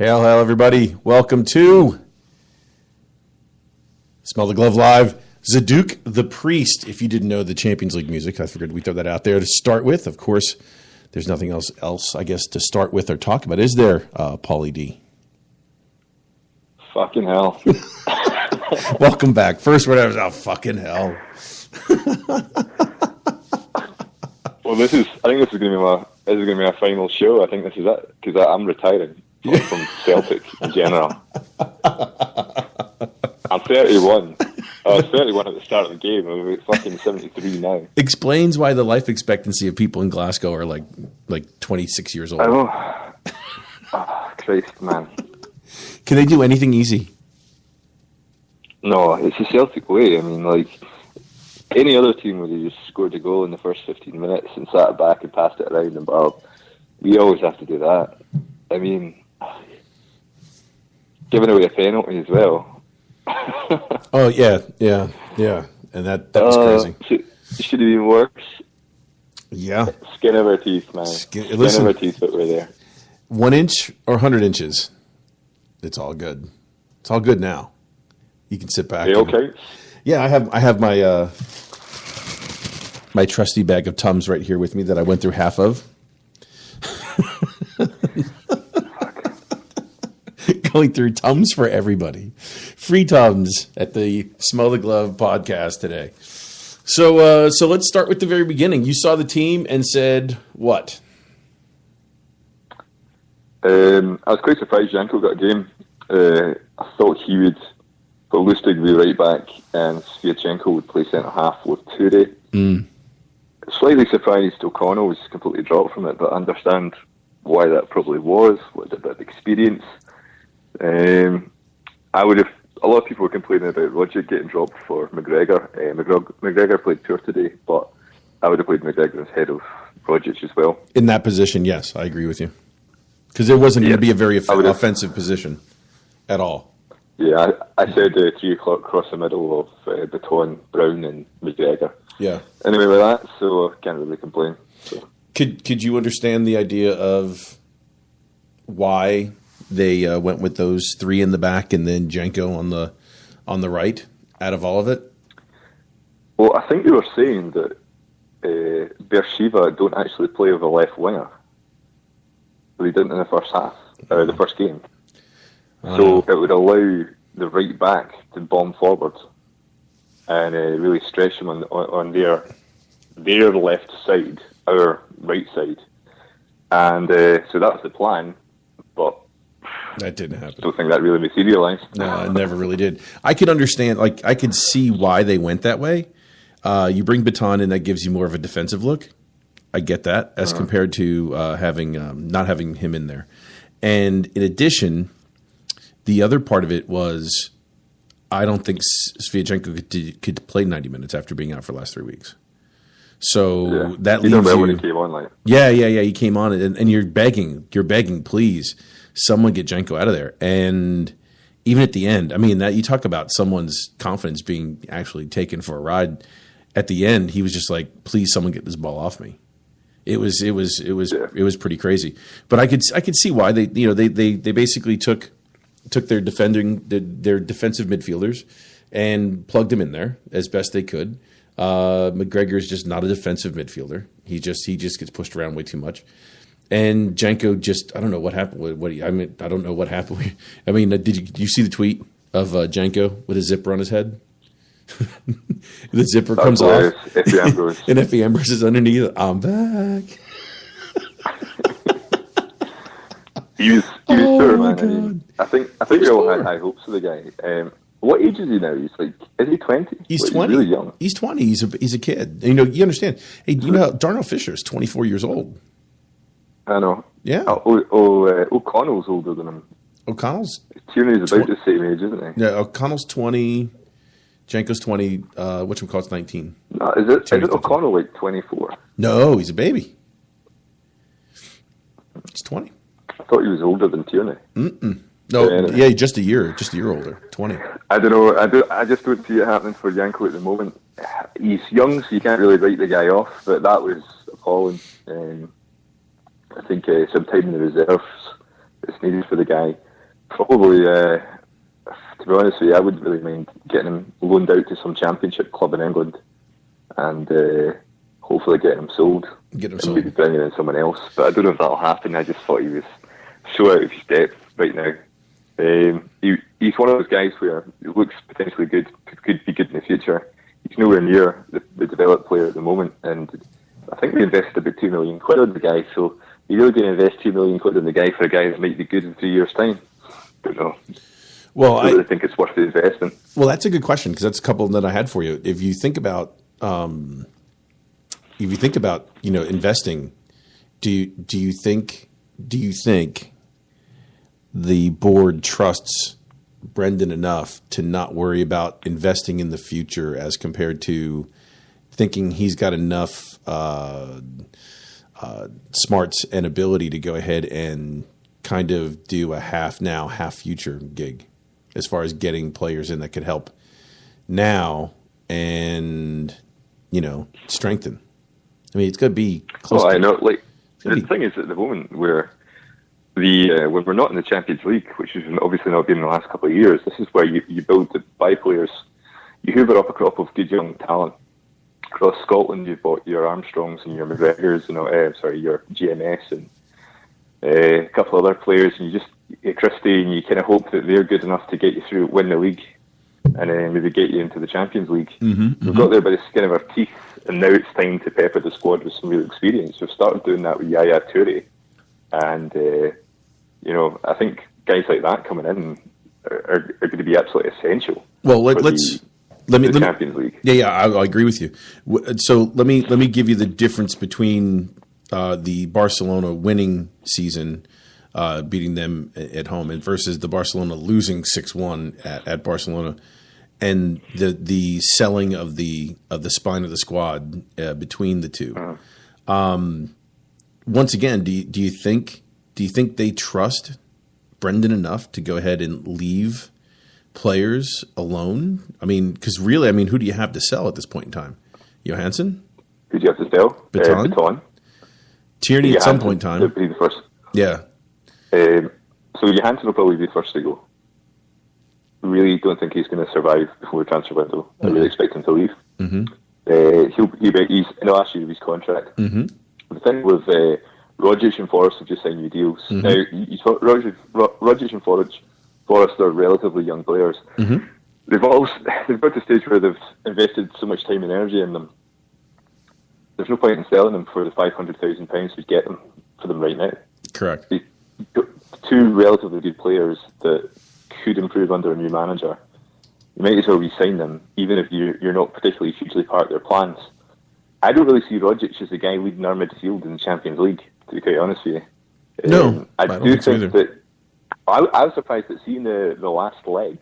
Hail, everybody. Welcome to Smell the Glove Live. Zadook the Priest. If you didn't know the Champions League music, I figured we'd throw that out there to start with. Of course, there's nothing else, I guess, to start with or talk about. Is there, Paulie D? Fucking hell. Welcome back. First word was, oh, fucking hell. Well, I think this is going to be my final show. I think this is it, because I'm retiring from Celtic in general. I'm 31. I was 31 at the start of the game. I'm fucking 73 now. Explains why the life expectancy of people in Glasgow are like 26 years old. Oh, Christ, man. Can they do anything easy? No, it's the Celtic way. I mean, like, any other team would have just scored a goal in the first 15 minutes and sat it back and passed it around and ball. We always have to do that. I mean, giving away a penalty as well. Oh, yeah. And that was crazy. It should have been worse. Yeah. Skin of our teeth, man. Skin of our teeth that were there. 1 inch or 100 inches. It's all good. It's all good now. You can sit back. Okay. Yeah, I have my my trusty bag of Tums right here with me that I went through half of. Going through Tums for everybody. Free Tums at the Smell the Glove podcast today. So let's start with the very beginning. You saw the team and said what? I was quite surprised Janko got a game. I thought he would, but Lustig would be right back and Sviatchenko would play centre half with Toure. Slightly surprised O'Connell was completely dropped from it, but I understand why that probably was, with a bit of experience. A lot of people were complaining about Roger getting dropped for McGregor. McGregor played poor today, but I would have played McGregor instead of Rogic as well. In that position, yes, I agree with you. Because it wasn't going to be a very offensive position at all. Yeah, I said 3 o'clock across the middle of Baton, Brown and McGregor. Yeah. Anyway, with that, so I can't really complain. So. Could you understand the idea of why they went with those 3 in the back and then Janko on the right out of all of it? Well, I think they were saying that Beersheva don't actually play with a left winger. They didn't in the first half, the first game. So it would allow the right back to bomb forward and really stretch them on their left side, our right side. And so that was the plan, but that didn't happen. I don't think that really materialized. No, it never really did. I could understand, I could see why they went that way. You bring Baton in, that gives you more of a defensive look. I get that, as compared to not having him in there. And in addition, the other part of it was, I don't think Sviatchenko could play 90 minutes after being out for the last 3 weeks. So that leaves you. When he came on, like. Yeah. He came on, and you're begging, please, someone get Janko out of there. And even at the end, I mean, that you talk about someone's confidence being actually taken for a ride. At the end, he was just like, please, someone get this ball off me. It was pretty crazy. But I could see why they basically took their defensive midfielders and plugged them in there as best they could. McGregor is just not a defensive midfielder. He just gets pushed around way too much. And Janko just, I don't know what happened. I don't know what happened. I mean, did you see the tweet of Janko with a zipper on his head? The zipper comes off, and Effie Ambrose is underneath. I'm back. He was poor, man. I mean, I think we all had high hopes for the guy. What age is he now? He's like, is he 20? He's 20. He's really young. He's 20. He's a kid. And, you understand. Hey, Darnell Fisher is 24 years old. I know. Yeah. O'Connell's older than him. Tierney's about the same age, isn't he? Yeah, O'Connell's 20. Janko's 20. Whatchamacallit's 19. No, is it O'Connell like 24? No, he's a baby. He's 20. I thought he was older than Tierney. No, anyway. just a year older, 20. I don't know. I just don't see it happening for Janko at the moment. He's young, so you can't really write the guy off, but that was appalling. I think some time in the reserves is needed for the guy. Probably, to be honest with you, I wouldn't really mind getting him loaned out to some championship club in England and hopefully getting him sold. Maybe bringing in someone else. But I don't know if that'll happen. I just thought he was so out of his depth right now. He's one of those guys where he looks potentially good, could be good in the future. He's nowhere near the developed player at the moment, and I think we invested about £2 million on the guy, so you're really going to invest £2 million on the guy for a guy that might be good in 3 years' time? Don't know. Well, I really think it's worth the investment. Well, that's a good question, because that's a couple that I had for you. If you think about, investing, do you think the board trusts Brendan enough to not worry about investing in the future as compared to thinking he's got enough smarts and ability to go ahead and kind of do a half now, half future gig as far as getting players in that could help now and, strengthen? I mean, it's going to be close. I know. Like, the thing is, at the moment where when we're not in the Champions League, which has obviously not been in the last couple of years, this is where you build the buy players. You hoover up a crop of good young talent. Across Scotland, you've bought your Armstrongs and your McGregors, your GMS and a couple other players, and Christie, and you kind of hope that they're good enough to get you through, win the league, and then maybe get you into the Champions League. We've got there by the skin of our teeth, and now it's time to pepper the squad with some real experience. We've started doing that with Yaya Toure, and I think guys like that coming in are going to be absolutely essential. Well, let's Champions League. Yeah, I agree with you. So let me give you the difference between the Barcelona winning season, beating them at home, and versus the Barcelona losing 6-1 at Barcelona, and the selling of the spine of the squad between the two. Once again, do you think they trust Brendan enough to go ahead and leave players alone? I mean, because really, who do you have to sell at this point in time? Johansson? Who do you have to sell? Baton? Tierney at some point in time. Be the first. Yeah. So Johansson will probably be the first to go. Really don't think he's going to survive before the transfer window. I really expect him to leave. He's in the last year of his contract. The thing with Rodgers and Forrest have just signed new deals. Now, Rodgers and Forrest are relatively young players. They've got to a stage where they've invested so much time and energy in them. There's no point in selling them for the £500,000 we get them for them right now. Correct. Two relatively good players that could improve under a new manager. You might as well re-sign them, even if you're not particularly hugely part of their plans. I don't really see Rodgers as the guy leading our midfield in the Champions League, to be quite honest with you. No, I do think that I was surprised at seeing the last leg.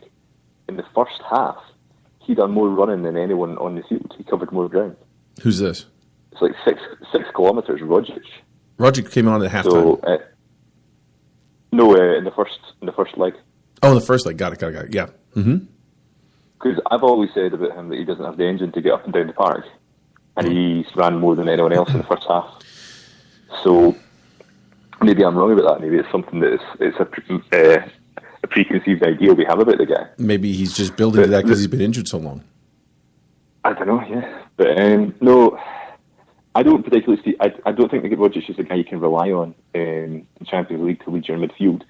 In the first half, he done more running than anyone on the field. He covered more ground. Who's this? It's like 6 kilometres, Rodgers. Rodgers came on at halftime. So, in the first leg. Oh, the first leg. Got it. Yeah. Because I've always said about him that he doesn't have the engine to get up and down the park, and he's ran more than anyone else in the first half. So maybe I'm wrong about that. Maybe it's something that it's a preconceived idea we have about the guy. Maybe he's just building to that because he's been injured so long. I don't know. Yeah, but no. I don't particularly see. I don't think that Rodgers is a guy you can rely on in the Champions League to lead your midfield.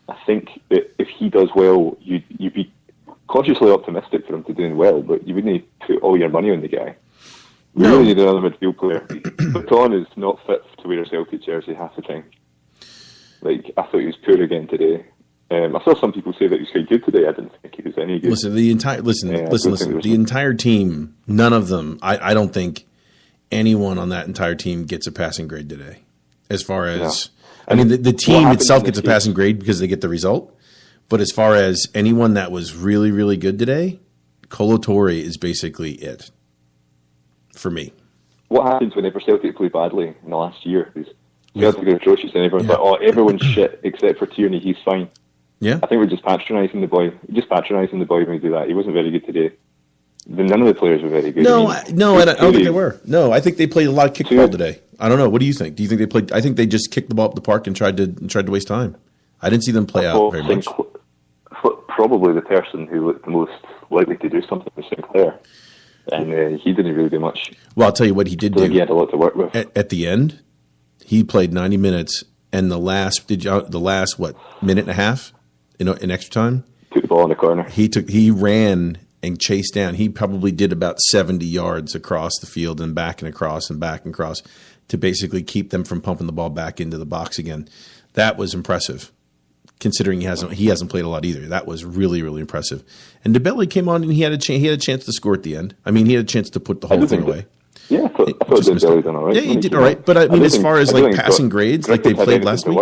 I think that if he does well, you'd be cautiously optimistic for him to do well, but you wouldn't put all your money on the guy. We really need another midfield player. Baton is not fit to wear a Celtic jersey half the time. Like, I thought he was poor again today. I saw some people say that he was quite good today. I didn't think he was any good. Listen, the entire team, none of them. I don't think anyone on that entire team gets a passing grade today. As far as, the team itself gets a passing grade because they get the result. But as far as anyone that was really, really good today, Kolo Toure is basically it for me. What happens whenever Celtic play badly in the last year? Celtic are atrocious and everyone's like, everyone's shit except for Tierney, he's fine. Yeah. I think we're just patronising the boy. When we do that. He wasn't very good today. None of the players were very good. I don't think they were. No, I think they played a lot of kickball today. I don't know. What do you think? Do you think they played? I think they just kicked the ball up the park and tried to waste time. I didn't see them play out very much. probably the person who looked the most likely to do something was Sinclair. And he didn't really do much. Well, I'll tell you what he did do. He had a lot to work with. At the end, he played 90 minutes, and the last minute and a half in extra time? Took the ball in the corner. He ran and chased down. He probably did about 70 yards across the field and back and across to basically keep them from pumping the ball back into the box again. That was impressive, considering he hasn't played a lot either. That was really, really impressive. And DeBelly came on and he had a chance to score at the end. I mean, he had a chance to put the whole thing away. Yeah, I thought DeBelly done all right. Yeah, he did all right. But I mean, as far as like passing grades, like they played last week.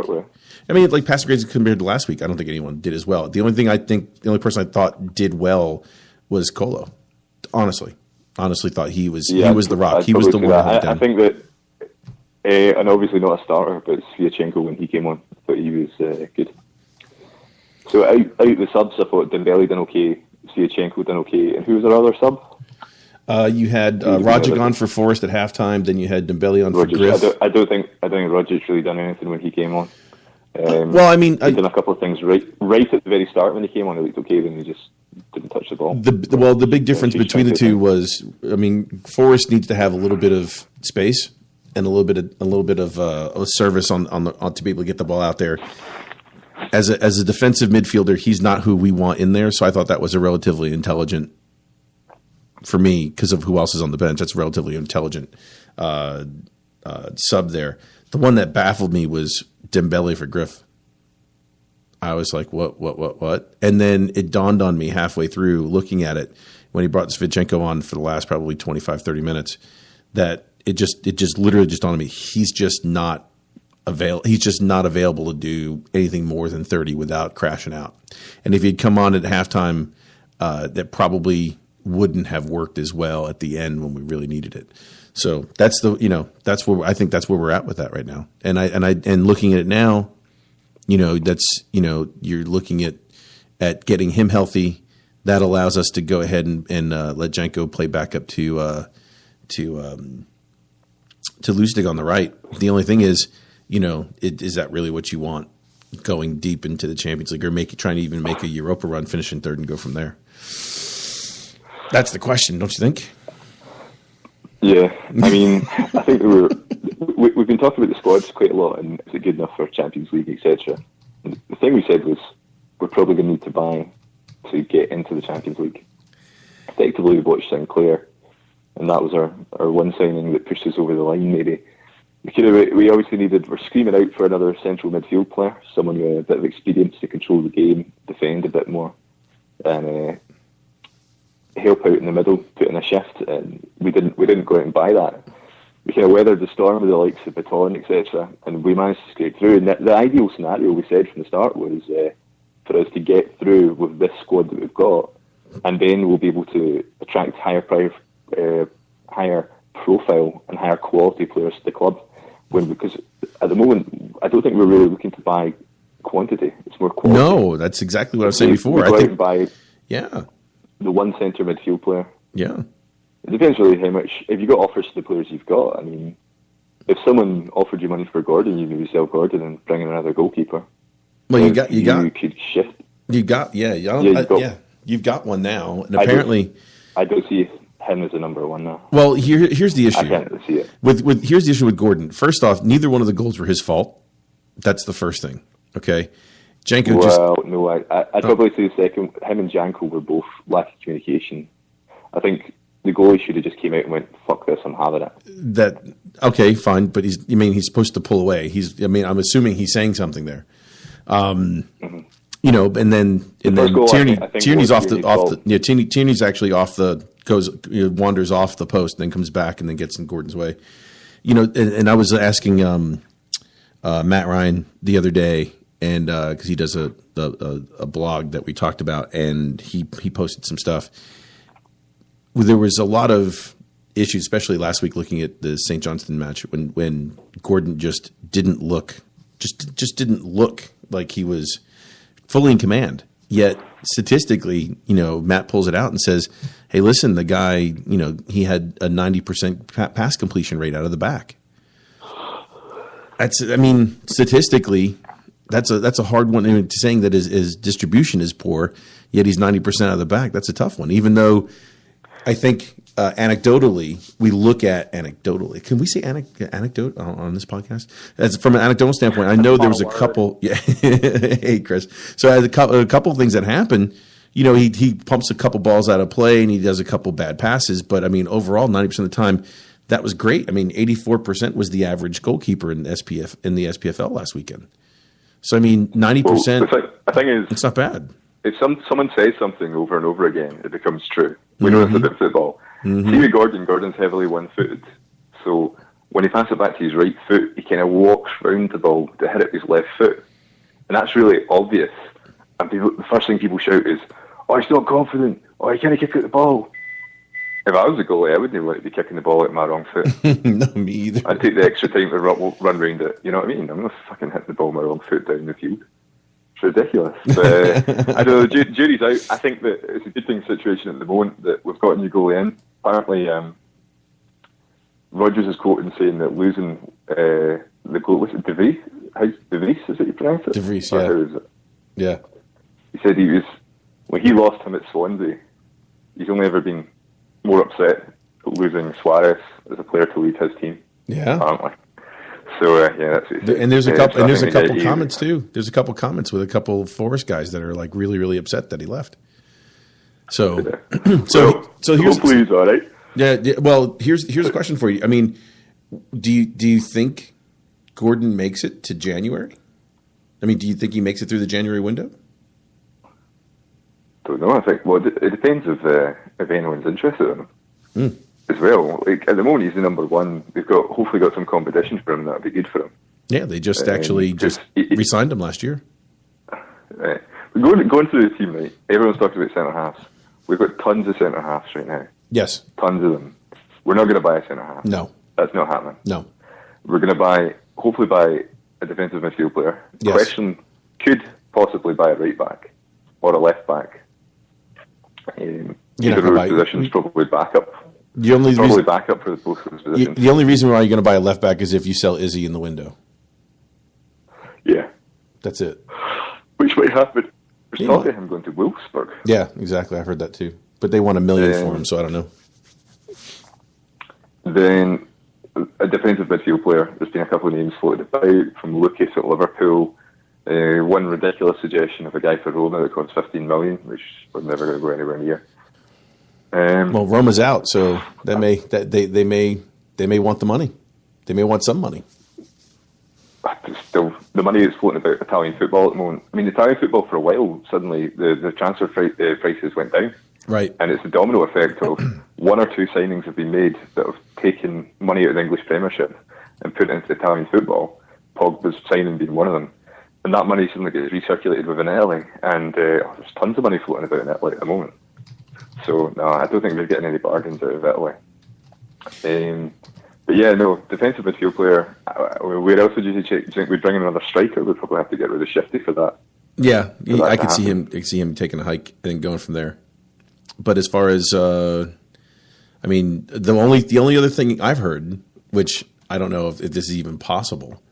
I mean, like passing grades compared to last week, I don't think anyone did as well. The only person I thought did well was Colo. Honestly thought he was the rock. He was the one. I think that, and obviously not a starter, but Sviatchenko when he came on, but he was good. So out the subs, I thought Dembele done okay, Sviatchenko done okay, and who was our other sub? You had Rogic on for Forrest at halftime. Then you had Dembele on for Griff. I don't think Rogic really done anything when he came on. Well, I mean, he done a couple of things right at the very start when he came on. It looked okay, then he just didn't touch the ball. The big difference between the two was, I mean, Forrest needs to have a little bit of space and a little bit of a service on to be able to get the ball out there. As a defensive midfielder, he's not who we want in there. So I thought that was a relatively intelligent, for me, because of who else is on the bench. That's a relatively intelligent sub there. The one that baffled me was Dembele for Griff. I was like, what? And then it dawned on me halfway through looking at it when he brought Sviatchenko on for the last probably 25, 30 minutes that it just literally just dawned on me. He's just not available to do anything more than 30 without crashing out. And if he'd come on at halftime, that probably wouldn't have worked as well at the end when we really needed it. So that's where I think that's where we're at with that right now. And looking at it now, you're looking at getting him healthy. That allows us to go ahead and let Janko play back up to Lustig on the right. The only thing is, is that really what you want going deep into the Champions League, or trying to even make a Europa run, finish in third, and go from there? That's the question, don't you think? Yeah, I mean, I think we've been talking about the squads quite a lot, and is it good enough for Champions League, etc. The thing we said was we're probably going to need to buy to get into the Champions League. Effectively, we bought Sinclair, and that was our one signing that pushed us over the line. Maybe we obviously we're screaming out for another central midfield player, someone with a bit of experience to control the game, defend a bit more, and help out in the middle, put in a shift, and we didn't go out and buy that. We kind of weathered the storm with the likes of Baton, etc., and we managed to scrape through. And the ideal scenario, we said from the start, was for us to get through with this squad that we've got, and then we'll be able to attract higher profile and higher quality players to the club. Because at the moment, I don't think we're really looking to buy quantity; it's more quality. No, that's exactly what I was saying before. I think buy the one centre midfield player. Yeah. It depends really how much. If you got offers to the players you've got, I mean, if someone offered you money for Gordon, you maybe sell Gordon and bring in another goalkeeper. Well, you could shift. You've got one now, and apparently, I don't see him as a number one now. Well, here's the issue. I can't see it. Here's the issue with Gordon. First off, neither one of the goals were his fault. That's the first thing. Okay. Janko no, I'd probably say the second. Him and Janko were both lacking communication. I think the goalie should have just came out and went, "Fuck this, I'm having it." Okay, fine, but he's supposed to pull away. I'm assuming he's saying something there. And then Tierney's Tierney's actually wanders off the post, and then comes back and then gets in Gordon's way. And I was asking Matt Ryan the other day, and because he does a blog that we talked about, and he posted some stuff. There was a lot of issues, especially last week, looking at the St. Johnstone match when Gordon just didn't look like he was fully in command. Yet statistically, Matt pulls it out and says, "Hey, listen, the guy, he had a 90% pass completion rate out of the back." Statistically, that's a hard one. I mean, saying that his distribution is poor, yet he's 90% out of the back. That's a tough one. Even though I think anecdotally, we look at anecdotally. Can we say anecdote on this podcast? As from an anecdotal standpoint, I know there was a couple. Yeah, hey Chris. So a couple of things that happen. You know, he pumps a couple balls out of play and he does a couple bad passes. But I mean, overall, 90% of the time, that was great. I mean, 84% was the average goalkeeper in the SPFL last weekend. So I mean, 90%. Well, the thing is, it's not bad. If someone says something over and over again, it becomes true. We know this about football. See with Gordon's heavily one-footed. So when he passes it back to his right foot, he kind of walks round the ball to hit it with his left foot. And that's really obvious. And the first thing people shout is, "Oh, he's not confident. Oh, he can't kick out the ball." If I was a goalie, I wouldn't want to be kicking the ball out my wrong foot. No, me either. I'd take the extra time to run round it. You know what I mean? I'm not fucking hitting the ball with my wrong foot down the field. It's ridiculous. But I don't know, jury's out. I think that it's a good thing situation at the moment that we've got a new goalie in. Apparently, Rodgers is quoted saying that losing the goal, was it De Vries? De Vries, is it you pronounce it? De Vries, yeah. How is it? Yeah. He said when he lost him at Swansea, he's only ever been more upset at losing Suarez as a player to lead his team. Yeah. Apparently. So yeah, that's it. And there's a couple comments too. There's a couple comments with a couple of Forest guys that are like really, really upset that he left. So here's hopefully he's all right. Yeah. Well, here's a question for you. I mean, do you think Gordon makes it to January? I mean, do you think he makes it through the January window? Don't know. I think it depends if anyone's interested in him as well. Like at the moment, he's the number one. They've hopefully got some competition for him. That'd be good for him. Yeah, they just re-signed him last year. Right. Going through the team, right? Everyone's talking about centre halves. We've got tons of centre halves right now. Yes, tons of them. We're not going to buy a centre half. No, that's not happening. No, we're going to hopefully buy a defensive midfield player. Yes. Question: could possibly buy a right back or a left back. Either of those positions, probably backup. Backup for both of those positions. The only reason why you're going to buy a left back is if you sell Izzy in the window. Yeah, that's it. Which might happen. There's talk of him going to Wolfsburg. Yeah, exactly. I've heard that too. But they want $1 million for him, so I don't know. Then a defensive midfield player. There's been a couple of names floated about from Lucas at Liverpool. One ridiculous suggestion of a guy for Roma that costs $15 million, which we're never going to go anywhere near. Well, Roma's out, so they may want the money. They may want some money. Still, the money is floating about Italian football at the moment. I mean, Italian football for a while, suddenly the transfer prices went down. Right. And it's the domino effect of one or two signings have been made that have taken money out of the English Premiership and put it into Italian football. Pogba's signing being one of them. And that money suddenly gets recirculated within Italy. And there's tons of money floating about in Italy at the moment. So, no, I don't think we're getting any bargains out of Italy. But yeah, no, defensive midfield player. Where else would you think we'd bring in another striker? We'd probably have to get rid of Shifty for that. Yeah, I could see him taking a hike and going from there. But as far as, I mean, the only other thing I've heard, which I don't know if this is even possible.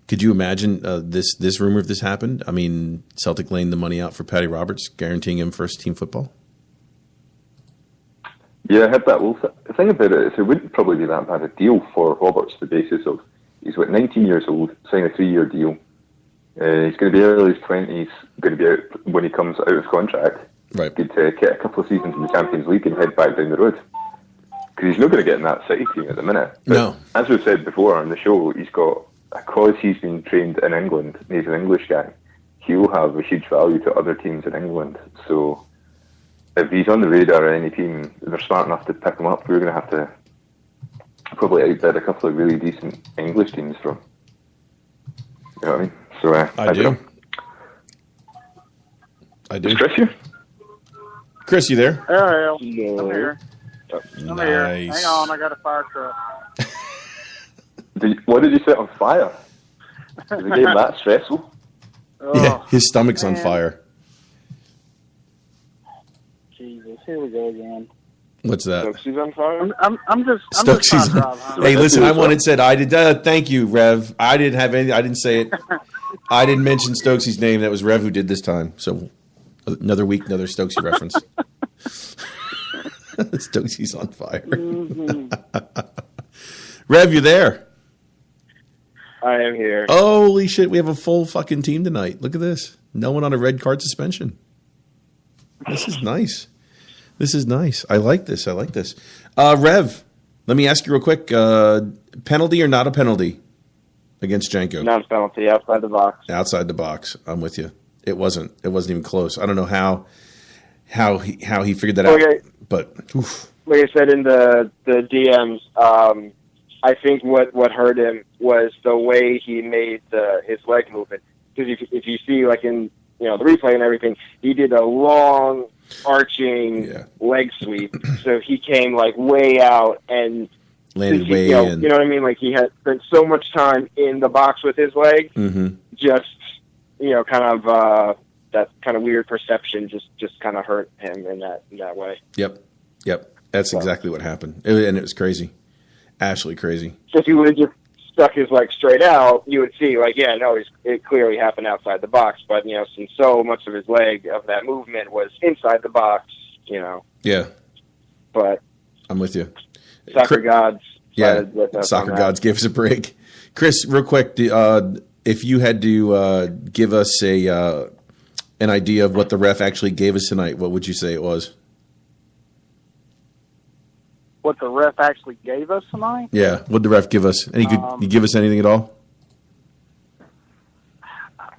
Could you imagine this rumor if this happened? I mean, Celtic laying the money out for Paddy Roberts, guaranteeing him first team football. Yeah, I heard that. Well, the thing about it is it wouldn't probably be that bad a deal for Roberts, the basis of he's 19 years old, signed a 3-year deal. He's going to be early his 20s, going to be out when he comes out of contract. Right. Could get a couple of seasons in the Champions League and head back down the road. Because he's not going to get in that City team at the minute. But no. As we've said before on the show, because he's been trained in England, and he's an English guy, he'll have a huge value to other teams in England. So if he's on the radar of any team, they're smart enough to pick him up, we're going to have to probably outbid a couple of really decent English teams for him. You know what I mean? So I do. I do. Is Chris here? Chris, you there? No. No. I'm here. I'm here. Hang on, I got a fire truck. What did you set on fire? Is the game that stressful? Yeah, his stomach's on fire. Jesus, here we go again. What's that? Stokes on fire? I'm just trying to drive home. Hey, listen, I said I did. Thank you, Rev. I didn't say it. I didn't mention Stokesy's name. That was Rev who did this time. So another week, another Stokesy reference. Stokesy's on fire. Mm-hmm. Rev, you there? I am here. Holy shit, we have a full fucking team tonight. Look at this. No one on a red card suspension. This is nice. This is nice. I like this. Rev, let me ask you real quick. Penalty or not a penalty against Janko? Not a penalty. Outside the box. Outside the box. I'm with you. It wasn't even close. I don't know how he figured that out. But oof. Like I said in the DMs, I think what hurt him was the way he made his leg movement. Because if you see, like in the replay and everything, he did a long arching leg sweep. So he came like way out and landed way in. You know what I mean? Like he had spent so much time in the box with his leg, just kind of that kind of weird perception just kind of hurt him in that way. Yep. That's exactly what happened, and it was crazy, absolutely crazy. So if he would have just stuck his leg straight out, you would see, it clearly happened outside the box. But since so much of his leg of that movement was inside the box, Yeah. But I'm with you. Soccer gods. Yeah, soccer gods gave us a break. Chris, real quick, if you had to give us an idea of what the ref actually gave us tonight, what would you say it was? What the ref actually gave us tonight? Yeah, what did the ref give us? And you give us anything at all?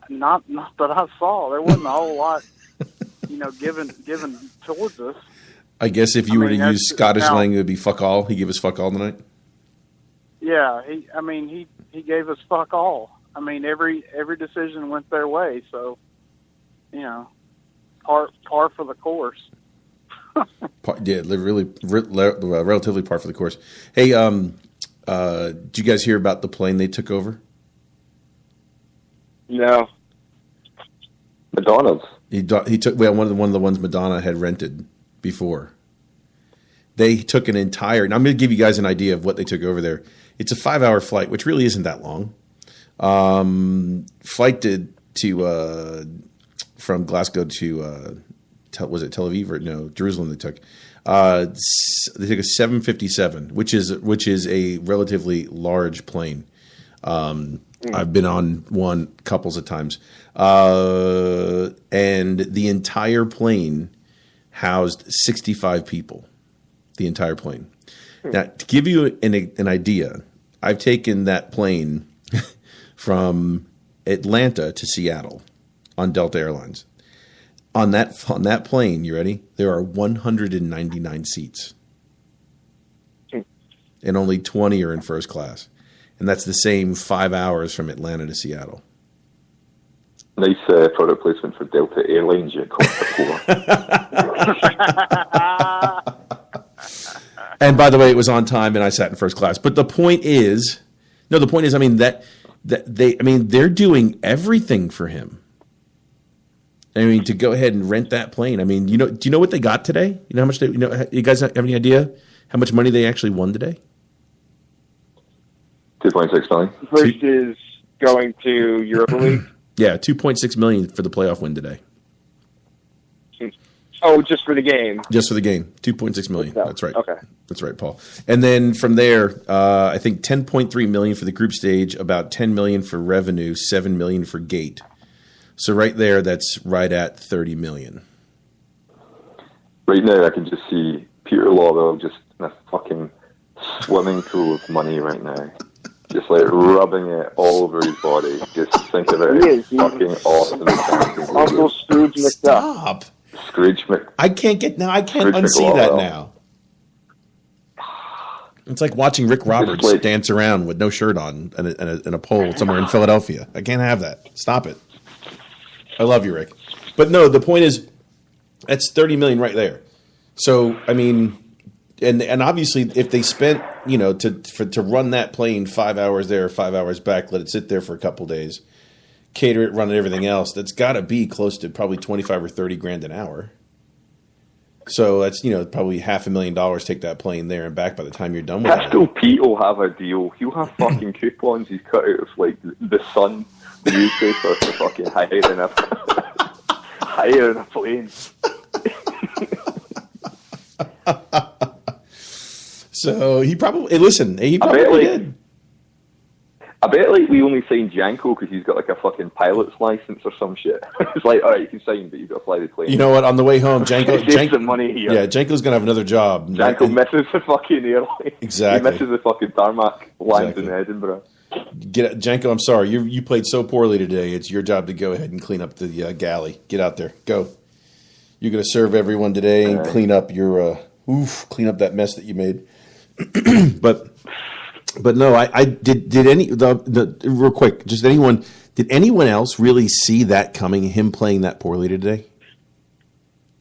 Not that I saw. There wasn't a whole lot, given towards us. I guess if you were to use Scottish slang, it would be fuck all. He gave us fuck all tonight? Yeah, he gave us fuck all. I mean, every decision went their way, so, par for the course. Yeah, really, relatively par for the course. Hey, did you guys hear about the plane they took over? No. Madonna's. He took one of the ones Madonna had rented before. They took an entire. Now I'm going to give you guys an idea of what they took over there. It's a 5-hour flight, which really isn't that long. Flight from Glasgow to was it Tel Aviv or no Jerusalem? They took a 757, which is a relatively large plane. I've been on one couples of times, and the entire plane housed 65 people. The entire plane. Now, to give you an idea, I've taken that plane from Atlanta to Seattle on Delta Airlines. On that plane, you ready? There are 199 seats, and only 20 are in first class, and that's the same 5 hours from Atlanta to Seattle. Nice product placement for Delta Airlines. You call it. And by the way, it was on time, and I sat in first class. But the point is, I mean they're doing everything for him. I mean, to go ahead and rent that plane. I mean, do you know what they got today? You know how much you guys have any idea how much money they actually won today? 2.6 million. First is going to Europa League. Yeah, $2.6 million for the playoff win today. Oh, just for the game. Just for the game, $2.6 million. That's right. Okay, that's right, Paul. And then from there, I think $10.3 million for the group stage, about $10 million for revenue, $7 million for gate. So right there, that's right at $30 million. Right now, I can just see Peter Lawwell just in a fucking swimming pool of money right now. Just like rubbing it all over his body. Just think of it. It's fucking awesome. Uncle Scrooge McDuck. Stop. Scrooge Mc. I can't unsee that now. It's like watching Rick Roberts dance around with no shirt on and a pole somewhere in Philadelphia. I can't have that. Stop it. I love you, Rick. But no, the point is, that's $30 million right there. So I mean, and obviously, if they spent to run that plane 5 hours there, 5 hours back, let it sit there for a couple days, cater it, run it, everything else, that's got to be close to probably 25 or 30 grand an hour. So that's probably $500,000. Take that plane there and back by the time you're done with it. Pistol Pete will have a deal. He'll have fucking coupons he's cut out of like the Sun newspaper for fucking hiring a plane. So he probably did. I bet we only signed Janko because he's got like a fucking pilot's license or some shit. It's like, all right, you can sign, but you've got to fly the plane. You know what? On the way home, Janko some money here. Yeah, Janko's gonna have another job. Janko misses the fucking airline. Exactly. He misses the fucking tarmac lines in Edinburgh. Janko, I'm sorry. You played so poorly today. It's your job to go ahead and clean up the galley. Get out there. Go. You're going to serve everyone today and clean up clean up that mess that you made. But no, I did real quick, just did anyone else really see that coming, him playing that poorly today?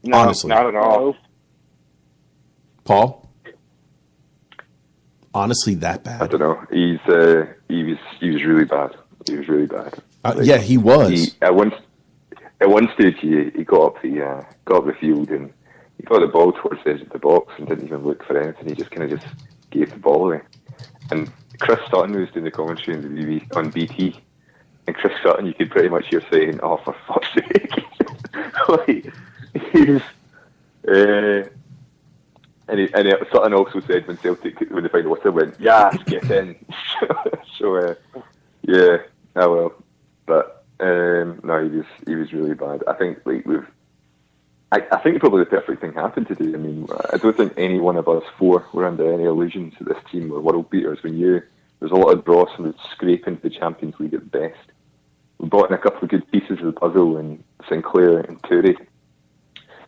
No, honestly. not at all. Paul? Honestly, that bad? I don't know. He was really bad. He was really bad. Yeah, he was. At one stage, he got up the field and he got the ball towards the edge of the box and didn't even look for anything. He just kind of gave the ball away. And Chris Sutton was doing the commentary on BT, and Chris Sutton, you could pretty much hear saying, "Oh, for fuck's sake!" Like, he was. And Sutton also said when the final whistle went, "Yes, get in." Yeah, oh well. But no, he was really bad. I think I think probably the perfect thing happened today. I mean, I don't think any one of us four were under any illusions that this team were world beaters. There's a lot of dross and scrape into the Champions League at best. We bought in a couple of good pieces of the puzzle in Sinclair and Toure.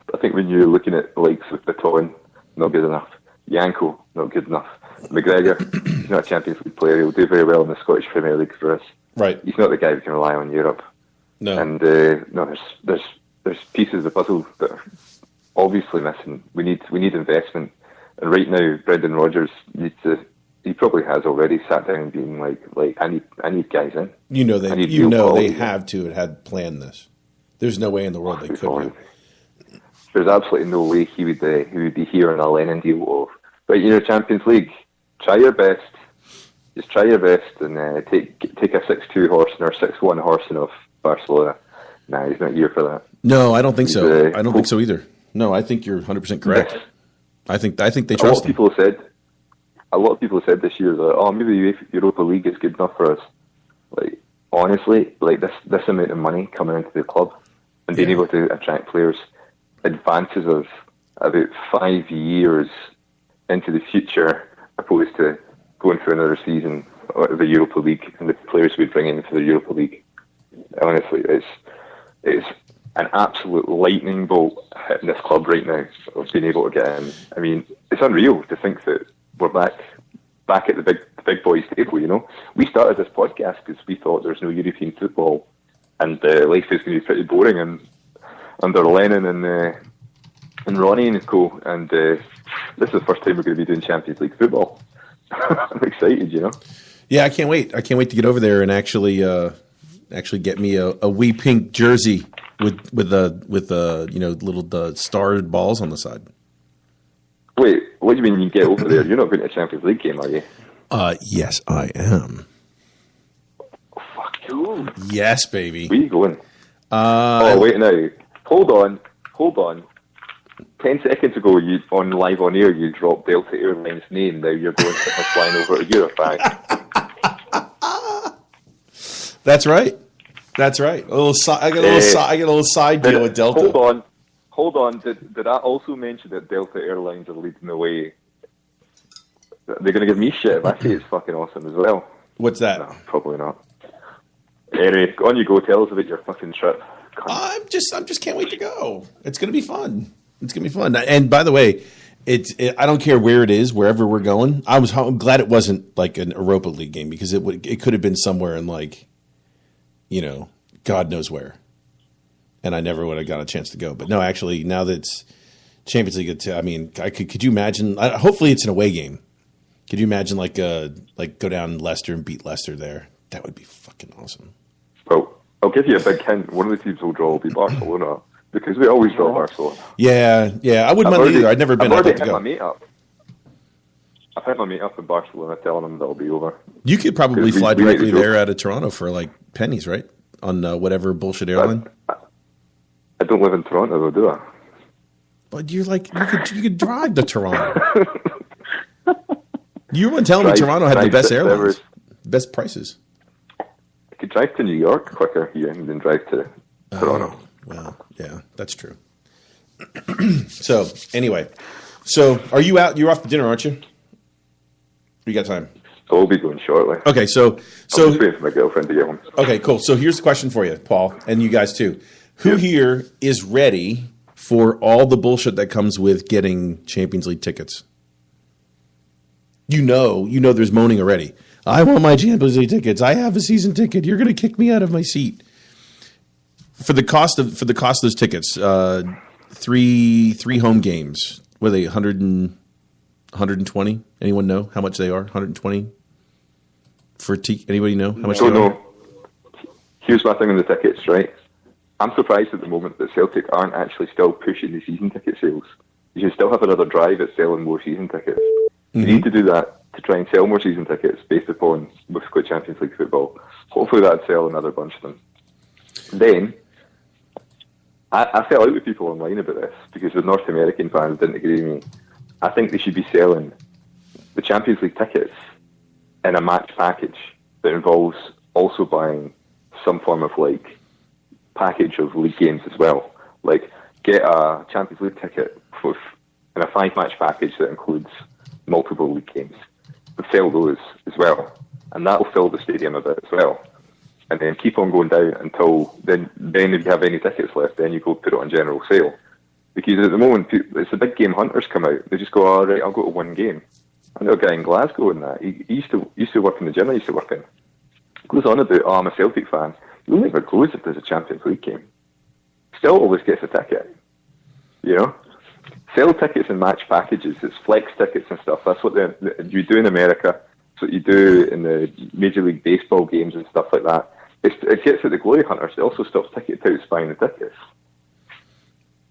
But I think when you're looking at the likes of Baton, not good enough. Janko, not good enough. McGregor, he's not a Champions League player. He'll do very well in the Scottish Premier League for us. Right. He's not the guy we can rely on in Europe. No. And no, there's pieces of the puzzle that are obviously missing. We need investment. And right now, Brendan Rodgers he probably has already sat down and been like I need guys in. They have to and had planned this. There's no way in the world they could have. There's absolutely no way he would be here on a Lennon deal of, right, you're Champions League, try your best, just try your best and take a 6-2 horse or 6-1 horse off Barcelona. Nah, he's not here for that. No, I don't think so. I don't think so either. No, I think you're 100% correct. Yes. I think they trust him. A lot of people have said this year that, oh, maybe the Europa League is good enough for us. Like, honestly, like this amount of money coming into the club and being able to attract players advances us about 5 years into the future, opposed to going through another season of the Europa League and the players we bring into the Europa League. Honestly, it's an absolute lightning bolt hitting this club right now of being able to get in. I mean, it's unreal to think that we're back at the big boys table. You know, we started this podcast because we thought there's no European football and life is going to be pretty boring and under Lennon and Ronnie and co. And this is the first time we're going to be doing Champions League football. I'm excited, you know. Yeah, I can't wait. I can't wait to get over there and actually get me a wee pink jersey with little starred balls on the side. Wait, what do you mean you get over there? You're not going to a Champions League game, are you? Yes, I am. Oh, fuck you. Yes, baby. Where are you going? Wait now. Hold on. 10 seconds ago, on live on air, you dropped Delta Airlines' name. Now you're going to flying over to Europe. That's right. I get a little side deal with Delta. Hold on. Did I also mention that Delta Airlines are leading the way? They're going to give me shit if I say it's fucking awesome as well. What's that? No, probably not. Anyway, on you go. Tell us about your fucking trip. I'm just can't wait to go. It's going to be fun. And by the way, I don't care where it is, wherever we're going. I'm glad it wasn't like an Europa League game because it could have been somewhere in God knows where. And I never would have got a chance to go. But no, actually, now that it's Champions League, could you imagine? Hopefully, it's an away game. Could you imagine go down Leicester and beat Leicester there? That would be fucking awesome. Well, I'll give you a big hint. One of the teams we'll draw will be Barcelona because we always draw Barcelona. Yeah. I wouldn't mind either. I'd never been. I've already hit my mate up. I've hit my mate up in Barcelona, telling him that'll be over. You could probably fly directly there out of Toronto for like pennies, right? whatever bullshit airline? I don't live in Toronto, though, do I? But you're like you could drive to Toronto. You weren't telling me Toronto had the best airlines, best prices. I could drive to New York quicker here than drive to Toronto. Well, yeah, that's true. So anyway, are you out? You're off to dinner, aren't you? You got time? I'll be going shortly. Okay, so I'm just waiting for my girlfriend to get home. Okay, cool. So here's the question for you, Paul, and you guys too. Who here is ready for all the bullshit that comes with getting Champions League tickets? You know there's moaning already. I want my Champions League tickets. I have a season ticket. You're going to kick me out of my seat. For the cost of those tickets, three home games. What are they, 120? Anyone know how much they are? 120 for anybody know how much? Don't know. Here's my thing on the tickets, right? I'm surprised at the moment that Celtic aren't actually still pushing the season ticket sales. You should still have another drive at selling more season tickets. You need to do that to try and sell more season tickets based upon with Champions League football. Hopefully that'd sell another bunch of them. Then, I fell out with people online about this because the North American fans didn't agree with me. I think they should be selling the Champions League tickets in a match package that involves also buying some form of package of league games as well. Like, get a Champions League ticket in a 5-match package that includes multiple league games. But sell those as well. And that will fill the stadium a bit as well. And then keep on going down until then if you have any tickets left, then you go put it on general sale. Because at the moment, it's the big game hunters come out. They just go, all right, I'll go to one game. I know a guy in Glasgow and that. He used to work in the gym I used to work in. He goes on about, I'm a Celtic fan. He only ever goes if there's a Champions League game. Still always gets a ticket. You know? Sell tickets in match packages. It's flex tickets and stuff. That's what you do in America. That's what you do in the Major League Baseball games and stuff like that. It gets at the glory hunters. It also stops ticket touts buying the tickets.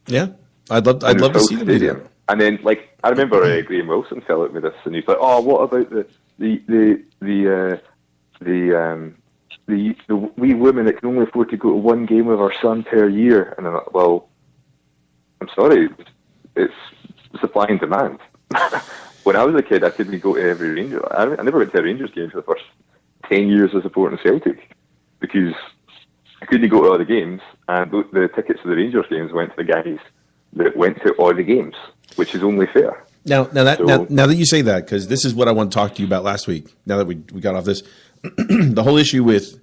Yeah, I'd love to see the stadium. And then, I remember Graham Wilson fell out with this, and he's like, "Oh, what about the wee women that can only afford to go to one game with our son per year?" And I'm like, "Well, I'm sorry, it's supply and demand." When I was a kid, I couldn't go to every Rangers. I never went to a Rangers game for the first 10 years of supporting Celtic because I couldn't go to all the games, and the tickets to the Rangers games went to the guys that went to all the games, which is only fair. Now that you say that, because this is what I want to talk to you about last week. Now that we got off this, the whole issue with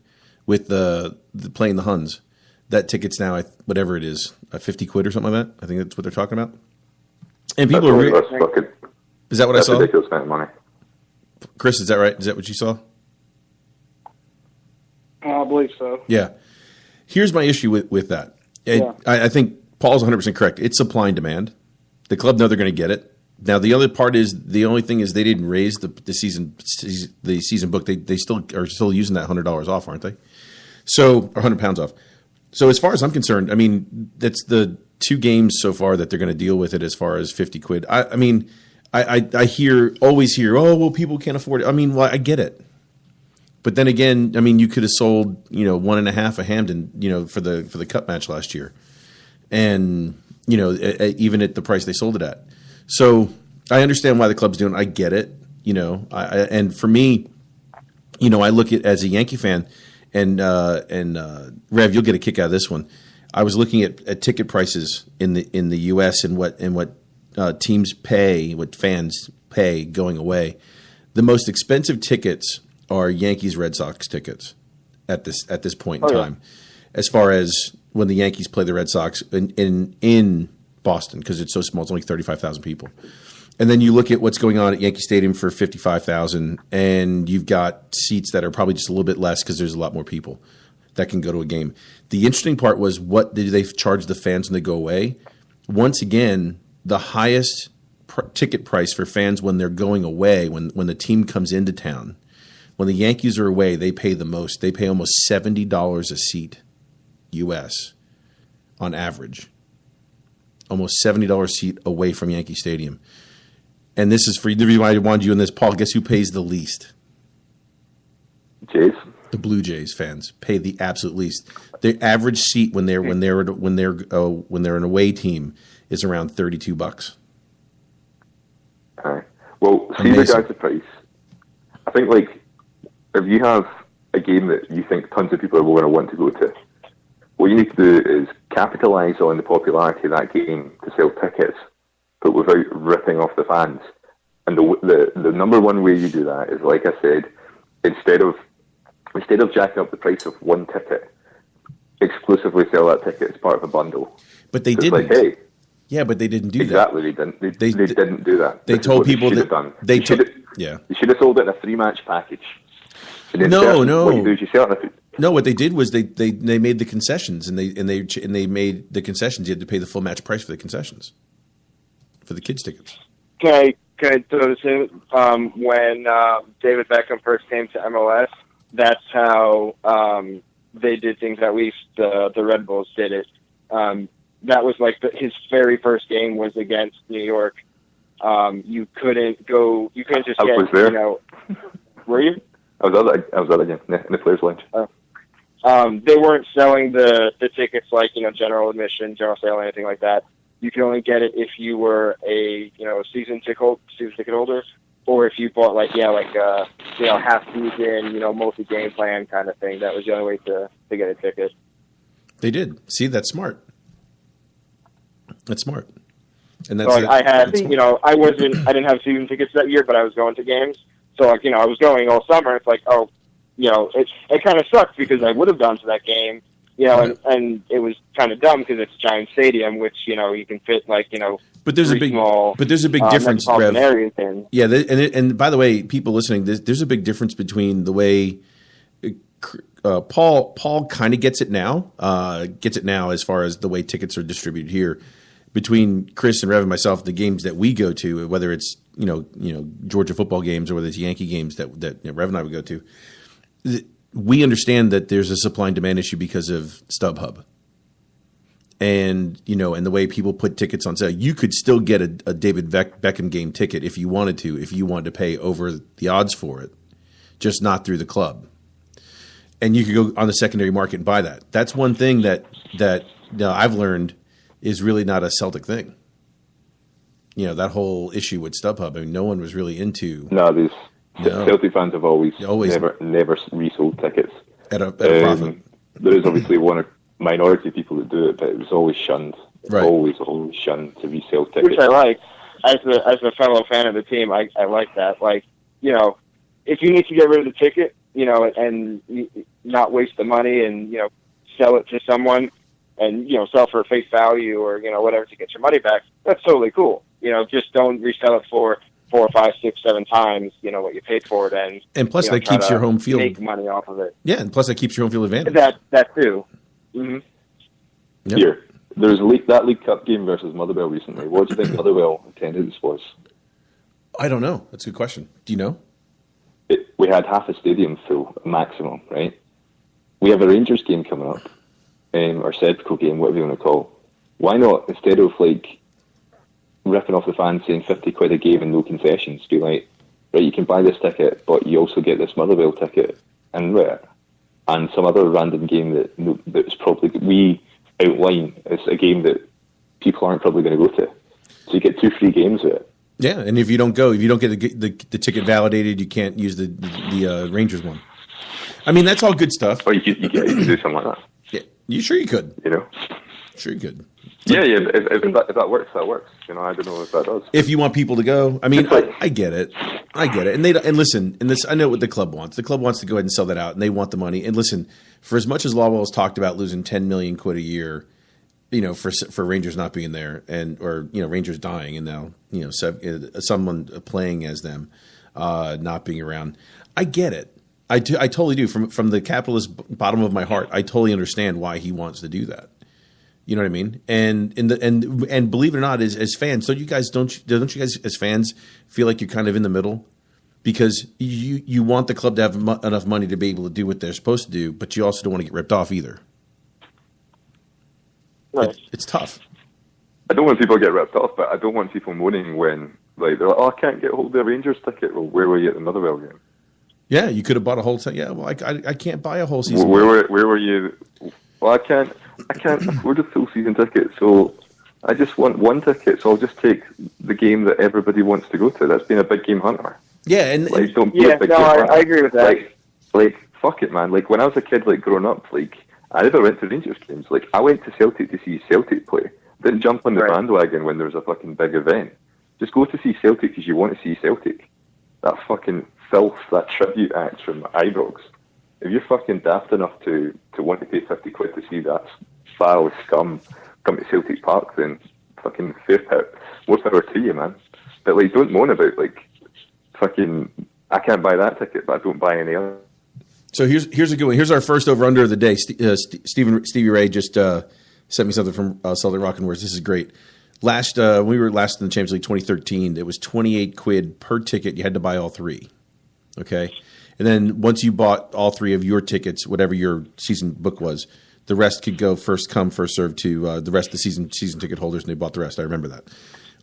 the playing the Huns, that ticket's now whatever it is, £50 or something like that. I think that's what they're talking about. And people are is that what I saw? That's a ridiculous amount of money. Chris, is that right? Is that what you saw? I believe so. Yeah. Here's my issue with that. I think Paul's 100% correct. It's supply and demand. The club know they're going to get it. Now, the other part is the only thing is they didn't raise the season book. They still are using that $100 off, aren't they? So, or £100 off. So, as far as I'm concerned, I mean, that's the 2 games so far that they're going to deal with it as far as £50. I mean, I always hear, oh, well, people can't afford it. I mean, well, I get it. But then again, I mean, you could have sold, 1.5 of Hampden, for the cup match last year. And, even at the price they sold it at. So I understand why the club's doing it. I get it. And for me, I look at as a Yankee fan and Rev, you'll get a kick out of this one. I was looking at ticket prices in the US and what teams pay, what fans pay going away. The most expensive tickets are Yankees Red Sox tickets at this point in time. As far as when the Yankees play the Red Sox in Boston, because it's so small, it's only 35,000 people. And then you look at what's going on at Yankee Stadium for 55,000, and you've got seats that are probably just a little bit less because there's a lot more people that can go to a game. The interesting part was, what did they charge the fans when they go away? Once again, the highest ticket price for fans when they're going away, when the team comes into town, when the Yankees are away, they pay the most. They pay almost $70 a seat, U.S., on average. Almost $70 a seat away from Yankee Stadium. And this is for the reason why I wanted you in this, Paul. Guess who pays the least? Jays. The Blue Jays fans pay the absolute least. The average seat when they're an away team is around $32. Well, see Amazing. regards to price. I think like if you have a game that you think tons of people are going to want to go to, what you need to do is capitalise on the popularity of that game to sell tickets, but without ripping off the fans. And the number one way you do that is, like I said, instead of jacking up the price of one ticket, exclusively sell that ticket as part of a bundle. But they didn't. Like, hey, yeah, but they didn't do exactly, they didn't. They didn't do that. They told people they that done. they should have. Yeah. You should have sold it in a 3-match package. And then No. What you do is you sell it. No, what they did was they made the concessions, and they made the concessions. You had to pay the full match price for the concessions for the kids' tickets. Can I throw this in? When David Beckham first came to MLS, that's how they did things. At least the Red Bulls did it. That was like his very first game was against New York. You couldn't go. You couldn't just get. Was there. Were you? I was at the game in the players' lounge. They weren't selling the tickets like general admission, general sale, anything like that. You could only get it if you were a season ticket holder, or if you bought half season multi-game plan kind of thing. That was the only way to get a ticket. They did. See, that's smart. That's smart. And that's I didn't have season tickets that year, but I was going to games. So I was going all summer. It's like, it kind of sucked because I would have gone to that game, and it was kind of dumb because it's a giant stadium, which you can fit But there's a big difference, Rev. Yeah, and by the way, people listening, there's a big difference between the way Paul kind of gets it now as far as the way tickets are distributed here. Between Chris and Rev and myself, the games that we go to, whether it's Georgia football games or whether it's Yankee games that Rev and I would go to, we understand that there's a supply and demand issue because of StubHub, and and the way people put tickets on sale. You could still get a David Beckham game ticket if you wanted to pay over the odds for it, just not through the club. And you could go on the secondary market and buy that. That's one thing that I've learned is really not a Celtic thing. That whole issue with StubHub. I mean, no one was really into. No, Celtic fans have always never resold tickets at a profit. There is obviously one minority of people that do it, but it was always shunned. Right. Always shunned to resell tickets. Which I like. As a fellow fan of the team, I like that. Like, if you need to get rid of the ticket, and not waste the money and, sell it to someone and, sell for face value or, whatever to get your money back, that's totally cool. Just don't resell it for 4, 5, 6, 7 times, what you paid for it. And plus that keeps your home field. Make money off of it. Yeah, and plus that keeps your home field advantage. That too. Mm-hmm. Yep. Here, there's that League Cup game versus Motherwell recently. What do you think Motherwell attendance was? I don't know. That's a good question. Do you know? We had half a stadium full, maximum, right? We have a Rangers game coming up, or Celtic game, whatever you want to call. Why not, instead of ripping off the fans saying 50 quid a game and no concessions, be like, right, you can buy this ticket, but you also get this Motherwell ticket and some other random game that's probably we outline as a game that people aren't probably going to go to. So you get 2 free games with it. Yeah, and if you don't get the ticket validated, you can't use the Rangers one. I mean, that's all good stuff. Or you could do something like that. Yeah, you sure you could. Sure you could. Yeah. If that works, that works. I don't know if that does. If you want people to go, I mean, I get it. And listen, I know what the club wants. The club wants to go ahead and sell that out, and they want the money. And listen, for as much as Lawwell's talked about losing 10 million quid a year, for Rangers not being there, or Rangers dying, and now someone playing as them not being around, I get it. I totally do. From the capitalist bottom of my heart, I totally understand why he wants to do that. You know what I mean? And believe it or not, as fans, don't you guys as fans feel like you're kind of in the middle? Because you want the club to have enough money to be able to do what they're supposed to do, but you also don't want to get ripped off either. Right. It's tough. I don't want people to get ripped off, but I don't want people moaning when they're like, oh, I can't get hold of the Rangers ticket. Well, where were you at the Motherwell game? Yeah, you could have bought a whole season. Yeah, well, I can't buy a whole season. Where were you? Well, I can't afford a full season ticket, so I just want one ticket. So I'll just take the game that everybody wants to go to. That's been a big game hunter. Yeah, and Don't be a big game hunter. I agree with that. Like fuck it, man. Like when I was a kid, like growing up, like I never went to Rangers games. Like I went to Celtic to see Celtic play. Didn't jump on the bandwagon when there was a fucking big event. Just go to see Celtic because you want to see Celtic. That fucking filth, that tribute act from Ibrox. If you're fucking daft enough to want to pay 50 quid to see that foul scum come to Celtic Park, then fucking more power to you, man. But like, don't moan about like fucking. I can't buy that ticket, but I don't buy any other. So here's a good one. Here's our first over under of the day. Stevie Ray just sent me something from Southern Rockin' Words. This is great. When we were last in the Champions League 2013, it was 28 quid per ticket. You had to buy all three. Okay. And then once you bought all three of your tickets, whatever your season book was, the rest could go first come, first served to the rest of the season ticket holders, and they bought the rest. I remember that.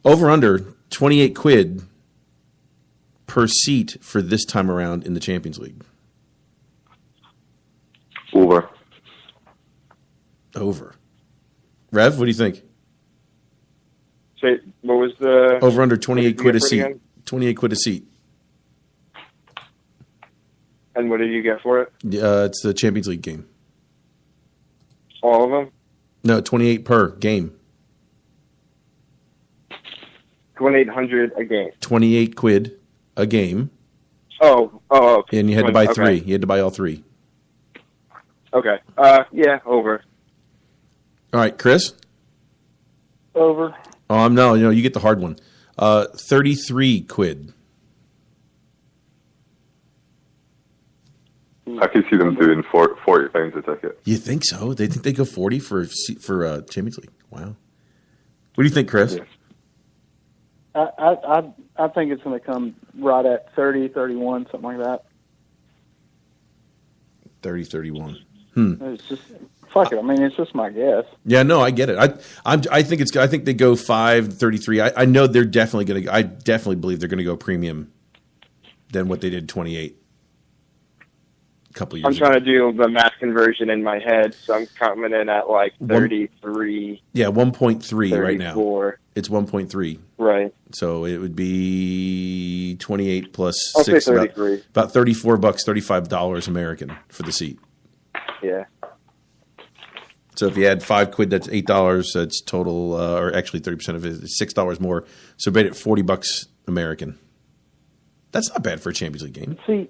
Over under 28 quid per seat for this time around in the Champions League. Over. Rev, what do you think? Say, what was the over under 28 quid a seat? Again? 28 quid a seat. And what did you get for it? It's the Champions League game. All of them? No, 28 per game. 2,800 a game. 28 quid a game. Oh, okay. And you had to buy three. You had to buy all three. Okay. Yeah, over. All right, Chris? Over. Oh, no, you get the hard one. 33 quid. I could see them doing £40 a ticket. You think so? They think they go 40 for Champions League. Wow. What do you think, Chris? Yeah. I think it's going to come right at 30, 31, something like that. 30, 31. It's just fuck it. I mean, it's just my guess. Yeah, no, I get it. I think they go 5, 33. I know they're definitely going to. I definitely believe they're going to go premium than what they did 28. A couple years. I'm trying to do the math conversion in my head, so I'm coming in at like 33. Yeah, 1.3 right now. It's 1.3. Right. So it would be 28 plus I'll 6, say 33. about $34, $35 American for the seat. Yeah. So if you add 5 quid, that's $8. That's total, or actually 30% of it is $6 more. So bet it $40 American. That's not bad for a Champions League game. See,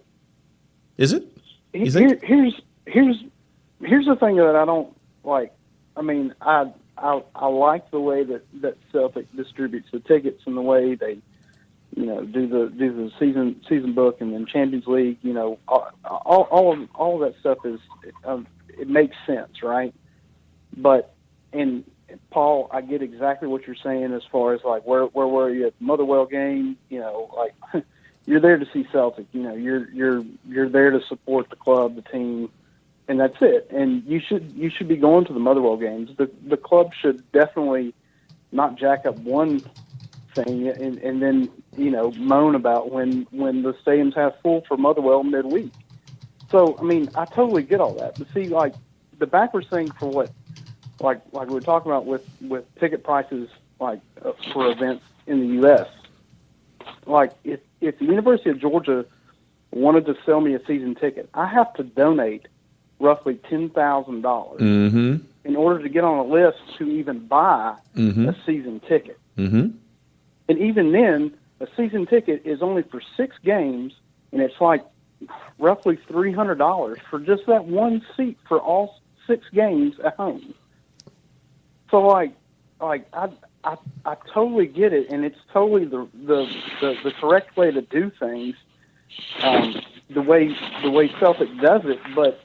is it? Here's the thing that I don't like. I mean, I like the way that Celtic distributes the tickets and the way they, do the season book and then Champions League. All of that stuff is it makes sense, right? But and Paul, I get exactly what you're saying as far as like where were you at the Motherwell game? Like. You're there to see Celtic. You're there to support the club, the team, and that's it. And you should be going to the Motherwell games. The club should definitely not jack up one thing and then moan about when the stadiums have full for Motherwell midweek. So I mean, I totally get all that. But see, like the backwards thing for what, like we were talking about with ticket prices, like for events in the U.S. Like if the University of Georgia wanted to sell me a season ticket, I have to donate roughly $10,000 in order to get on a list to even buy a season ticket. And even then, a season ticket is only for 6 games, and it's like roughly $300 for just that one seat for all 6 games at home. So I totally get it, and it's totally the correct way to do things, the way Celtic does it. But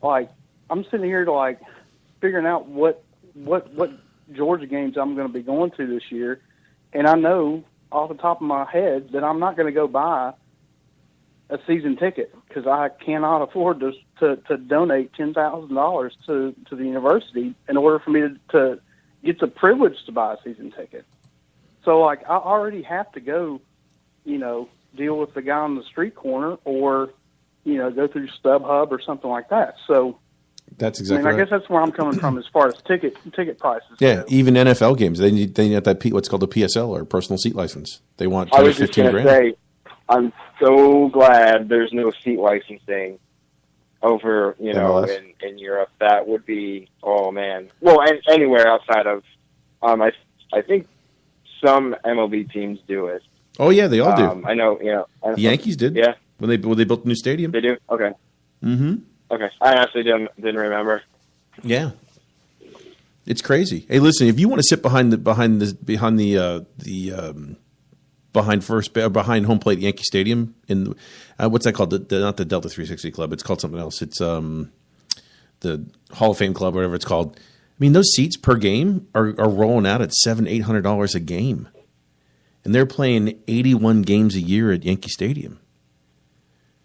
like, I'm sitting here to like figuring out what Georgia games I'm going to be going to this year, and I know off the top of my head that I'm not going to go buy a season ticket because I cannot afford to donate $10,000 to the university in order for me to get the privilege to buy a season ticket. So, like, I already have to go, deal with the guy on the street corner or go through StubHub or something like that. So That's exactly. I right. guess that's where I'm coming from as far as ticket prices. Yeah, go. even NFL games, they need that what's called a PSL or personal seat license. They want I 10 or was just 15 going to grand. say, I'm so glad there's no seat licensing over, MLS? in Europe. That would be, oh man. Well, anywhere outside of, I think some MLB teams do it. Oh yeah, they all do. I know, The Yankees did. Yeah, when they built a new stadium. they do. Okay. Mm-hmm. Okay. I actually didn't remember. Yeah, it's crazy. Hey, listen, if you want to sit behind home plate at Yankee Stadium in what's that called? Not the Delta 360 Club. It's called something else. It's the Hall of Fame Club, whatever it's called. I mean, those seats per game are rolling out at $700-800 a game, and they're playing 81 games a year at Yankee Stadium.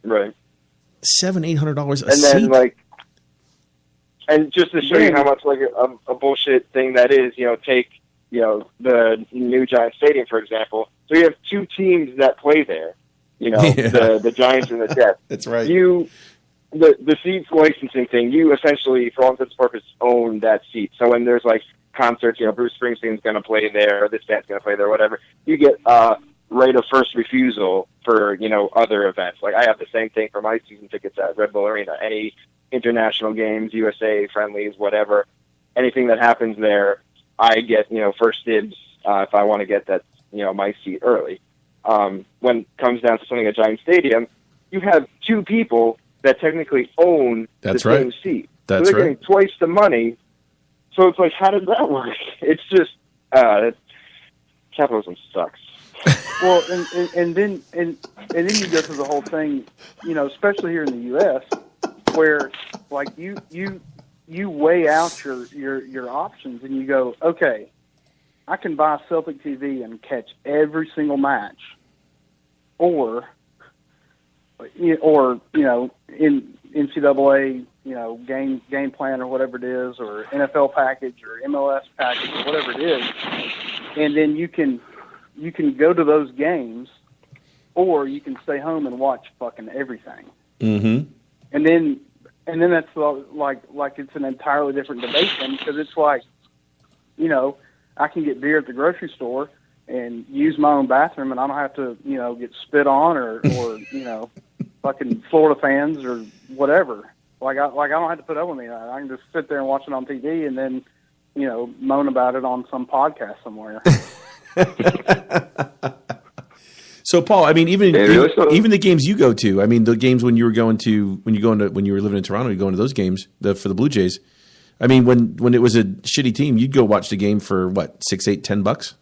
Right. $700-800 a And seat. then and just to show you how much like a bullshit thing that is, take the new Giants Stadium for example. So you have two teams that play there, the Giants and the Jets. That's right. The seats licensing thing, you essentially, for all intents and purposes, own that seat. So when there's like concerts, Bruce Springsteen's going to play there, or this band's going to play there, whatever, you get right of first refusal for other events. Like I have the same thing for my season tickets at Red Bull Arena. Any international games, USA friendlies, whatever, anything that happens there, I get first dibs if I want to get that my seat early. When it comes down to something at Giant Stadium, you have two people that technically own the same seat. That's so they're right. getting twice the money. So it's like, how does that work? It's just capitalism sucks. Well, and then you go through the whole thing, especially here in the U.S., where like you weigh out your options and you go, okay, I can buy Celtic TV and catch every single match, or in NCAA game plan or whatever it is, or NFL package or MLS package or whatever it is, and then you can go to those games, or you can stay home and watch fucking everything. Mm-hmm. And then that's like it's an entirely different debate then, because it's like, I can get beer at the grocery store and use my own bathroom, and I don't have to, get spit on or fucking Florida fans or whatever. Like I don't have to put up with it. I can just sit there and watch it on TV and then, moan about it on some podcast somewhere. So, Paul, I mean, even the games you go to, I mean, the games when you were living in Toronto, you go into those games for the Blue Jays. I mean, when it was a shitty team, you'd go watch the game for what, $6, $8, $10?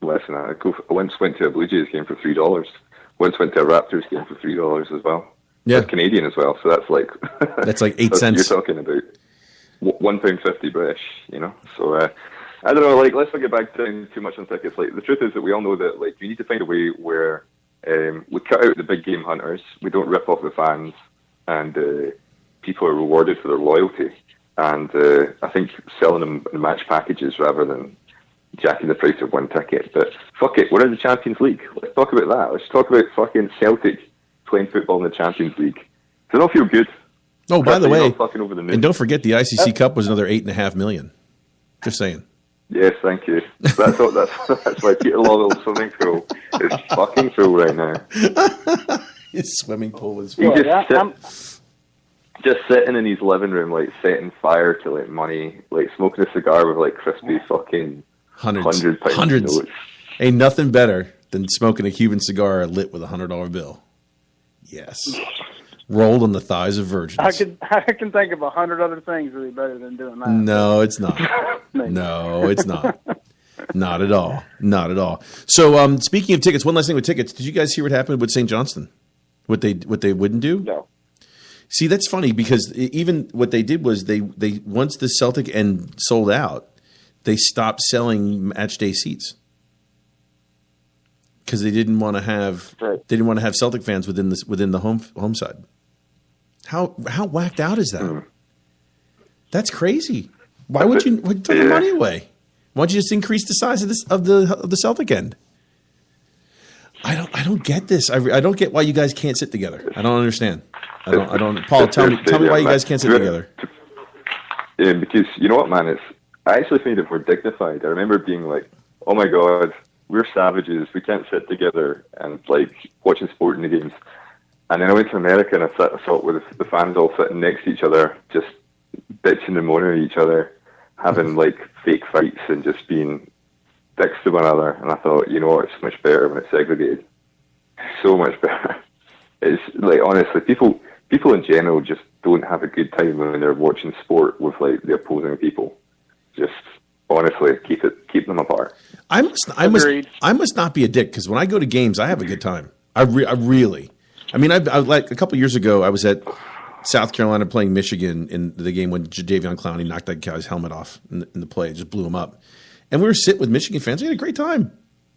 Less than that. I once went to a Blue Jays game for $3. Once went to a Raptors game for $3 as well. Yeah, that's Canadian as well. So that's like 8 cents. You're talking about £1.50 British. So I don't know. Like, let's not get back down too much on tickets. Like, the truth is that we all know that like you need to find a way where we cut out the big game hunters. We don't rip off the fans, and people are rewarded for their loyalty. And I think selling them in match packages rather than jacking the price of one ticket. But fuck it, we're in the Champions League. Let's talk about that. Let's talk about fucking Celtic playing football in the Champions League. Does it all feel good? Oh, by the way, fucking over the moon. And don't forget the ICC Cup was another $8.5 million. Just saying. Yes, thank you. That's why Peter Lawwell's swimming pool is fucking full right now. His swimming pool is full. Just sitting in his living room, like setting fire to like money, like smoking a cigar with like crispy fucking hundreds. Notes. Ain't nothing better than smoking a Cuban cigar lit with $100 bill. Yes, rolled on the thighs of virgins. I can think of 100 other things that would be better than doing that. No, it's not. No, it's not. Not at all. Not at all. So, speaking of tickets, one last thing with tickets. Did you guys hear what happened with St. Johnston? What they wouldn't do? No. See, that's funny because even what they did was they once the Celtic end sold out, they stopped selling match day seats because they didn't want to have Celtic fans within the home side. How whacked out is that? That's crazy. Why would you throw the money away? Why don't you just increase the size of the Celtic end? I I don't get this. I don't get why you guys can't sit together. I don't understand. I don't. Paul, tell me why you guys can't sit together. Yeah, because you know what, man? I actually find it more dignified. I remember being like, "Oh my God, we're savages. We can't sit together," and like watching sport in the games. And then I went to America and I saw it with the fans all sitting next to each other, just bitching and moaning at each other, having like fake fights and just being dicks to one another. And I thought, you know what, it's much better when it's segregated. So much better. It's like, honestly, people in general just don't have a good time when they're watching sport with like the opposing people. Just honestly, keep them apart. I must not be a dick, because when I go to games, I have a good time. I really. I mean, I like a couple years ago, I was at South Carolina playing Michigan in the game when Jadeveon Clowney knocked that guy's helmet off in the play. It just blew him up. And we were sitting with Michigan fans. We had a great time.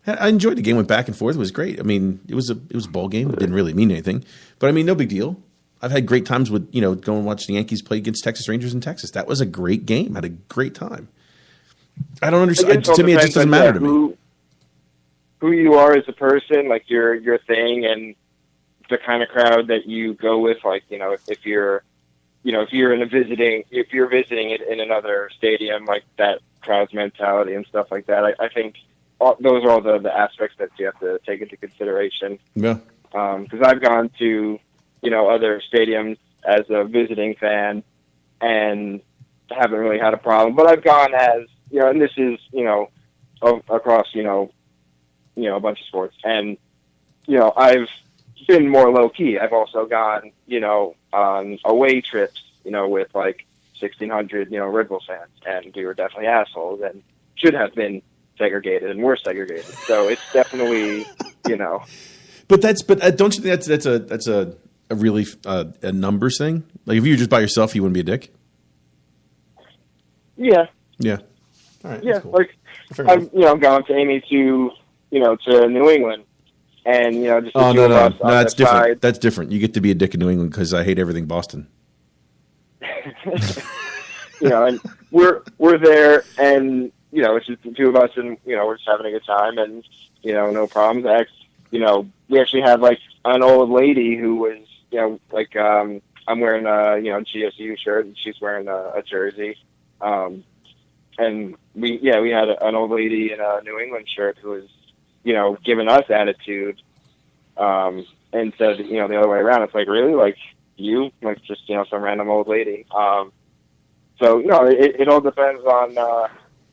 I enjoyed the game. Went back and forth. It was great. I mean, it was a ball game. It didn't really mean anything. But, I mean, no big deal. I've had great times with, going and watch the Yankees play against Texas Rangers in Texas. That was a great game. I had a great time. I don't understand. To me, it just doesn't matter to me. Who you are as a person, like your thing, and the kind of crowd that you go with, like, if you're visiting it in another stadium, like that crowd's mentality and stuff like that. I think those are all the aspects that you have to take into consideration. Yeah. Because I've gone to, other stadiums as a visiting fan and haven't really had a problem. But I've gone as, and this is, across, a bunch of sports. And, I've been more low key. I've also gone, on away trips, with like 1,600, Red Bull fans, and we were definitely assholes and should have been segregated, and we're segregated. So it's definitely, But don't you think that's a really a numbers thing? Like if you were just by yourself, you wouldn't be a dick. Yeah. Yeah. All right. Yeah. Cool. Like I've gone to Amy to New England. And just no, that's different. Side. That's different. You get to be a dick in New England because I hate everything Boston. And we're there, and it's just the two of us, and we're just having a good time, and no problems. We actually had like an old lady who was I'm wearing a GSU shirt, and she's wearing a jersey, and we had an old lady in a New England shirt who was giving us attitude, and said, the other way around. It's like, really? Like, you? Like, just, some random old lady. So, it all depends on,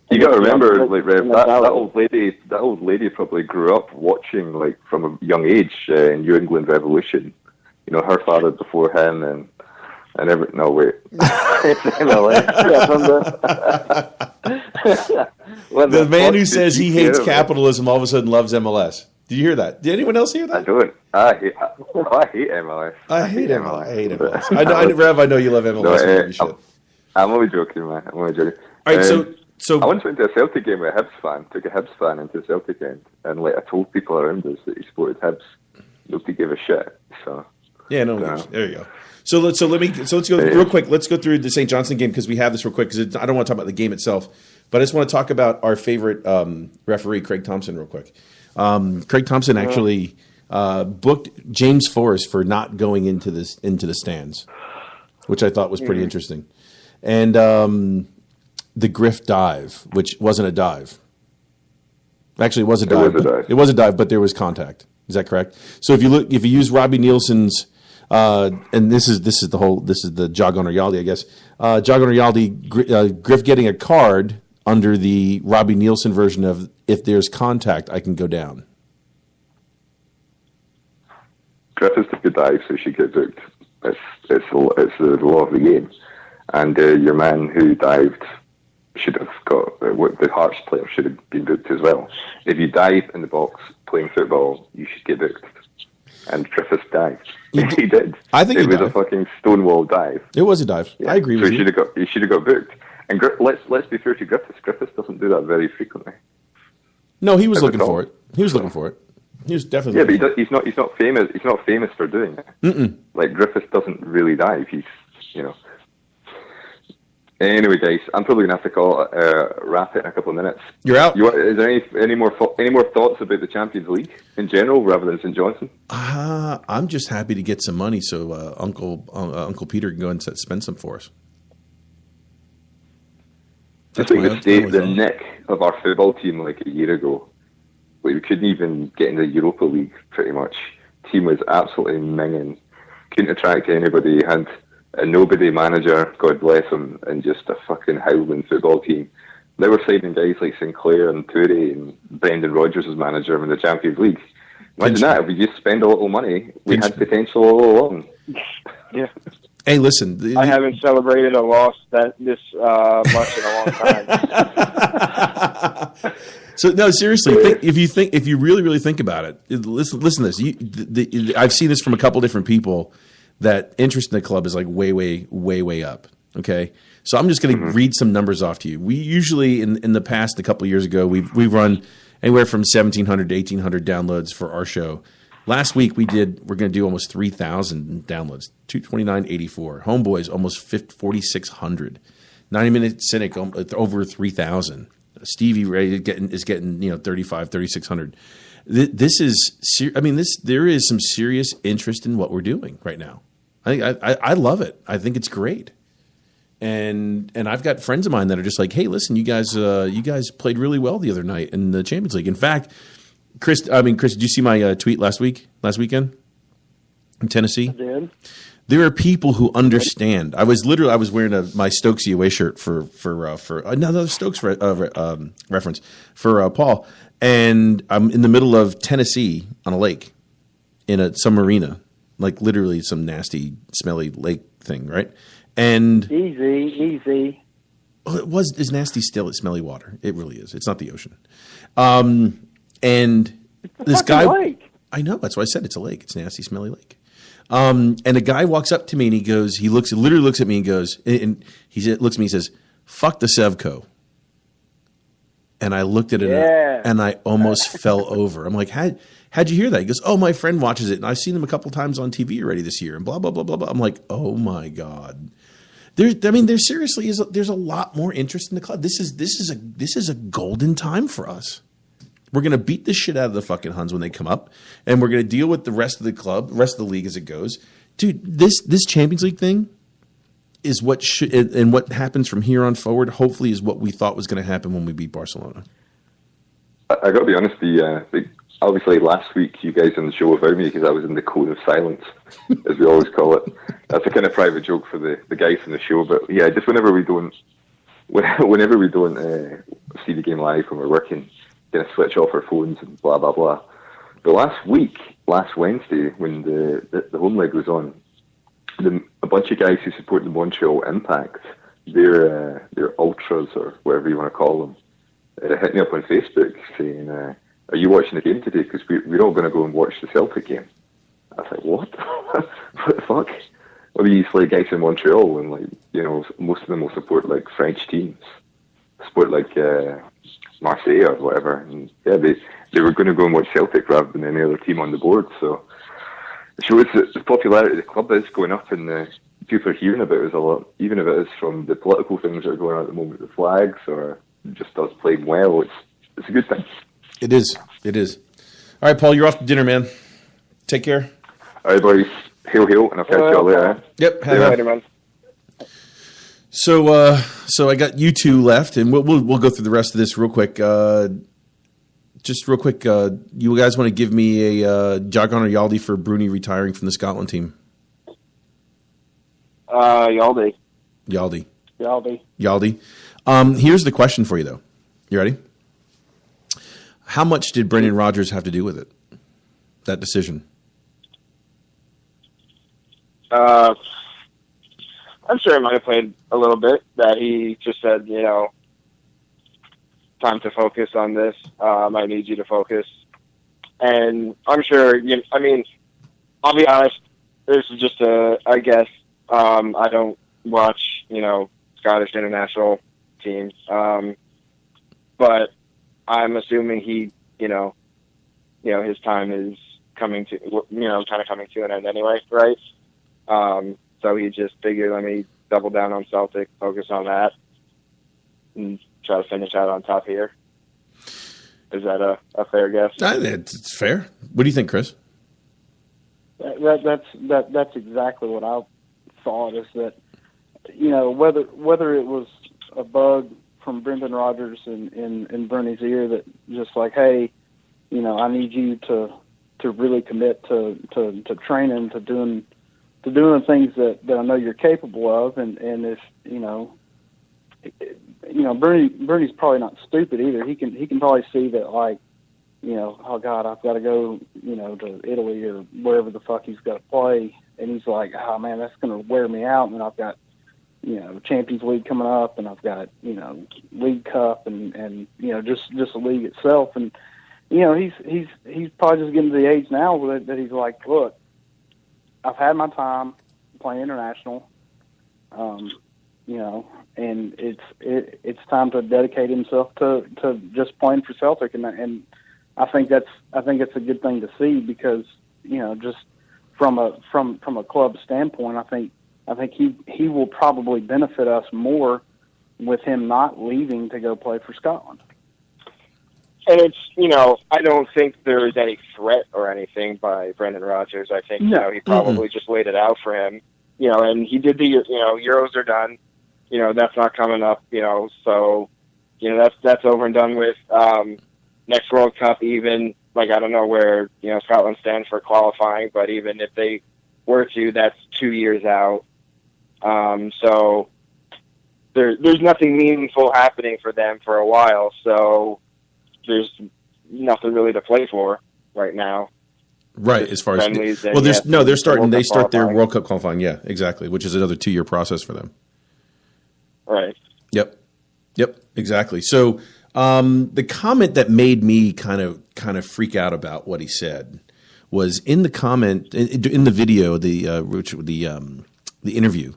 you got to remember, like, Rev, that old lady probably grew up watching, like, from a young age, New England Revolution. Her father before him, and no, wait. It's MLS. The man who says he hates capitalism all of a sudden loves MLS. Did you hear that? Did anyone else hear that? I don't. I hate MLS. I hate MLS. Rev, I know you love MLS. No, I'm only joking, man. I'm only joking. All right, so I once went to a Celtic game with a Hibs fan. Took a Hibs fan into a Celtic game, and like I told people around us that he supported Hibs. Nobody gave a shit. So yeah, no, there you go. So let's go real quick. Let's go through the St. Johnson game because we have this real quick because I don't want to talk about the game itself, but I just want to talk about our favorite referee, Craig Thompson, real quick. Craig Thompson actually booked James Forrest for not going into the stands, which I thought was pretty interesting, and the Griff dive, which wasn't a dive. Actually, it was a dive. It was a dive, but there was contact. Is that correct? So if you use Robbie Nielsen's and this is the jog on Rialdi, I guess. Jog on Rialdi, Griff getting a card under the Robbie Nielsen version of if there's contact, I can go down. Griff is took a dive, so she gets booked. It's the law of the game, and your man who dived should have got the Hearts player should have been booked as well. If you dive in the box playing football, you should get booked. And Griffiths dived. He did. I think it was a fucking stonewall dive. It was a dive. Yeah. I agree with you. He should have got booked. And let's be fair to Griffiths. Griffiths doesn't do that very frequently. No, he was looking for it. He was looking for it. He was definitely. Yeah, but he's not famous. He's not famous for doing it. Mm-mm. Like Griffiths doesn't really dive. He's Anyway, guys, I'm probably going to have to call wrap it in a couple of minutes. You're out. Is there any more thoughts about the Champions League in general rather than St. Johnson? I'm just happy to get some money so Uncle Peter can go and spend some for us. I think the nick of our football team like a year ago, we couldn't even get in the Europa League pretty much. Team was absolutely minging. Couldn't attract anybody. Had a nobody manager, God bless him, and just a fucking howling football team. They were signing guys like Sinclair and Toure and Brendan Rodgers as manager in the Champions League. Imagine that, if we just spend a little money, we had potential all along. Yeah. Hey, listen. I haven't celebrated a loss this much in a long time. So no, seriously. If you really think about it, listen to this. I've seen this from a couple different people that interest in the club is like way up. Okay, so I'm just going to read some numbers off to you. We usually in the past, a couple of years ago, we've run anywhere from 1,700 to 1,800 downloads for our show. Last week we're going to do almost 3,000 downloads, 229.84. Homeboys almost 4,600. 90-minute Cynic over 3,000. Stevie Ray is getting 3,600. This is there is some serious interest in what we're doing right now. I love it. I think it's great. And I've got friends of mine that are just like, hey, listen, you guys played really well the other night in the Champions League. In fact, Chris, did you see my tweet last weekend in Tennessee? I did. There are people who understand. I was wearing my Stokesy away shirt for another Stokes reference for Paul, and I'm in the middle of Tennessee on a lake in some marina, like literally some nasty, smelly lake thing, right? And easy. It's nasty, still, it's smelly water. It really is. It's not the ocean. And this guy, lake. I know, that's why I said it's a lake. It's a nasty, smelly lake. And a guy walks up to me and he literally looks at me and goes, and he looks at me and says, "Fuck the Sevco." And I looked at it and I almost fell over. I'm like, how'd you hear that? He goes, "Oh, my friend watches it and I've seen him a couple times on TV already this year and blah, blah, blah, blah, blah." I'm like, oh my God. There seriously is, there's a lot more interest in the club. This is a golden time for us. We're going to beat the shit out of the fucking Huns when they come up, and we're going to deal with the rest of the club, the rest of the league as it goes. Dude, this Champions League thing is what should, and what happens from here on forward, hopefully, is what we thought was going to happen when we beat Barcelona. I got to be honest, obviously last week you guys on the show without me because I was in the cone of silence, as we always call it. That's a kind of private joke for the guys on the show, but yeah, just whenever we don't see the game live when we're working, kind of switch off our phones and blah blah blah. But last Wednesday, when the home leg was on, a bunch of guys who support the Montreal Impact, their ultras or whatever you want to call them, hit me up on Facebook saying, "Are you watching the game today? Because we're all going to go and watch the Celtic game." I was like, "What? What the fuck?" Well, these like guys in Montreal, and most of them will support like French teams, support like Marseille or whatever, and yeah, they were going to go and watch Celtic rather than any other team on the board. So it shows that the popularity of the club is going up, and people are hearing about us a lot, even if it is from the political things that are going on at the moment, the flags, or just us playing well. It's a good thing. It is. All right, Paul, you're off to dinner, man. Take care. All right, boys. Hail, and I'll catch you all later. Yep. Later, man. So I got you two left, and we'll go through the rest of this real quick. Just real quick, you guys want to give me a Jagan or Yaldi for Bruni retiring from the Scotland team? Yaldi. Here's the question for you, though. You ready? How much did Brendan Rodgers have to do with it? That decision? I'm sure it might have played a little bit, that he just said, time to focus on this. I need you to focus. And I'm sure, I'll be honest, this is just I guess, I don't watch, Scottish international teams. But I'm assuming he, his time is coming to, kind of coming to an end anyway, right? So he just figured, let me double down on Celtic, focus on that, and try to finish out on top here. Is that a fair guess? It's fair. What do you think, Chris? That's exactly what I thought. Is that, you know, whether it was a bug from Brendan Rodgers in Bernie's ear that just like, hey, you know, I need you to really commit to training, to doing the things that I know you're capable of, and if Bernie's probably not stupid either. He can probably see that, like, you know, oh God, I've got to go, you know, to Italy or wherever the fuck he's got to play, and he's like, oh man, that's going to wear me out, and I've got, you know, Champions League coming up, and I've got, you know, League Cup, and you know, just the league itself, and you know, he's probably just getting to the age now that he's like, look, I've had my time playing international, you know, and it's time to dedicate himself to just playing for Celtic, and I think it's a good thing to see, because, you know, just from a club standpoint, I think he will probably benefit us more with him not leaving to go play for Scotland. And it's, you know, I don't think there is any threat or anything by Brendan Rodgers. I think, you know, he probably just laid it out for him, you know, and he did Euros are done, you know, that's not coming up, you know, so, you know, that's over and done with. Next World Cup, even, like, I don't know where, you know, Scotland stands for qualifying, but even if they were to, that's 2 years out. So there's nothing meaningful happening for them for a while, so there's nothing really to play for right now. Right, as far as they start their World Cup qualifying, yeah, exactly, which is another 2-year process for them. Right. Yep, exactly. So the comment that made me kind of freak out about what he said was in the comment in the video, the interview.